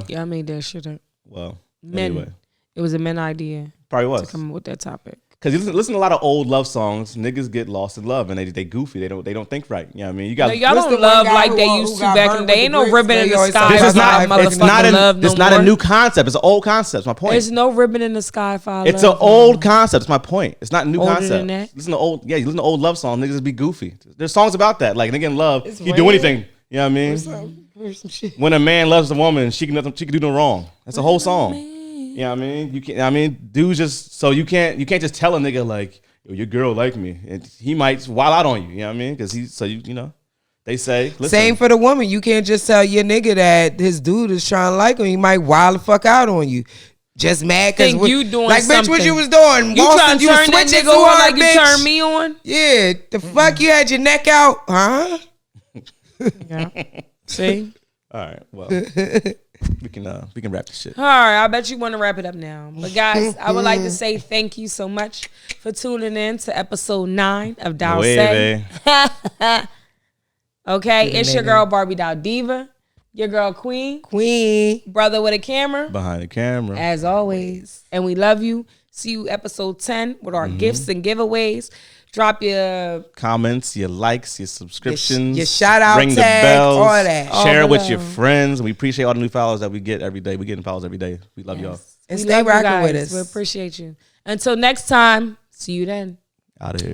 Y'all made that shit up. well, Men. anyway, It was a men idea probably to was. come up with that topic. Because you listen to a lot of old love songs, niggas get lost in love and they goofy. They don't think right. You know what I mean? You got No, y'all What's the don't one love guy like who they got used to back in burnt the day. with Ain't the no bricks? ribbon in They the always sky. talk this is about for not our it's not motherfucking love no it's not a more. new concept. It's an old concept. It's my point. There's no ribbon in the sky for our It's love an old no more. concept. It's my point. It's not a new Older concept. than that? Listen to you listen to old love songs. Niggas just be goofy. There's songs about that. Like nigga in love, It's you do raining. anything. You know what I mean? Here's some shit. When a man loves a woman, she can do no wrong. That's a whole song. You know what I mean? You can't. I mean, dudes just so you can't just tell a nigga like yo, your girl like me, and he might wild out on you. You know what I mean? Because you know. They say, listen. Same for the woman. You can't just tell your nigga that his dude is trying to like him. He might wild the fuck out on you. Just mad because Think you doing like bitch, what something. you was doing? You Waltzing, trying to you turn that switching nigga too on hard, like you bitch. turn me on? Yeah, the fuck you had your neck out, huh? Yeah. See? All right, well, we can wrap this shit. All right, I bet you want to wrap it up now. But guys, I would like to say thank you so much for tuning in to episode 9 of Dow Say. Okay, it's your girl Barbie Dow Diva, your girl Queen, brother with a camera, Behind the camera. as always. And we love you. See you episode 10 with our gifts and giveaways. Drop your Comments, your likes, your subscriptions, your shout out ring the tags, bells, all that. share All it with the your love. friends. We appreciate all the new followers that we get every day. We getting followers every day. We love y'all. And We stay love you rocking with guys. us. We appreciate you. Until next time, see you then. Out of here.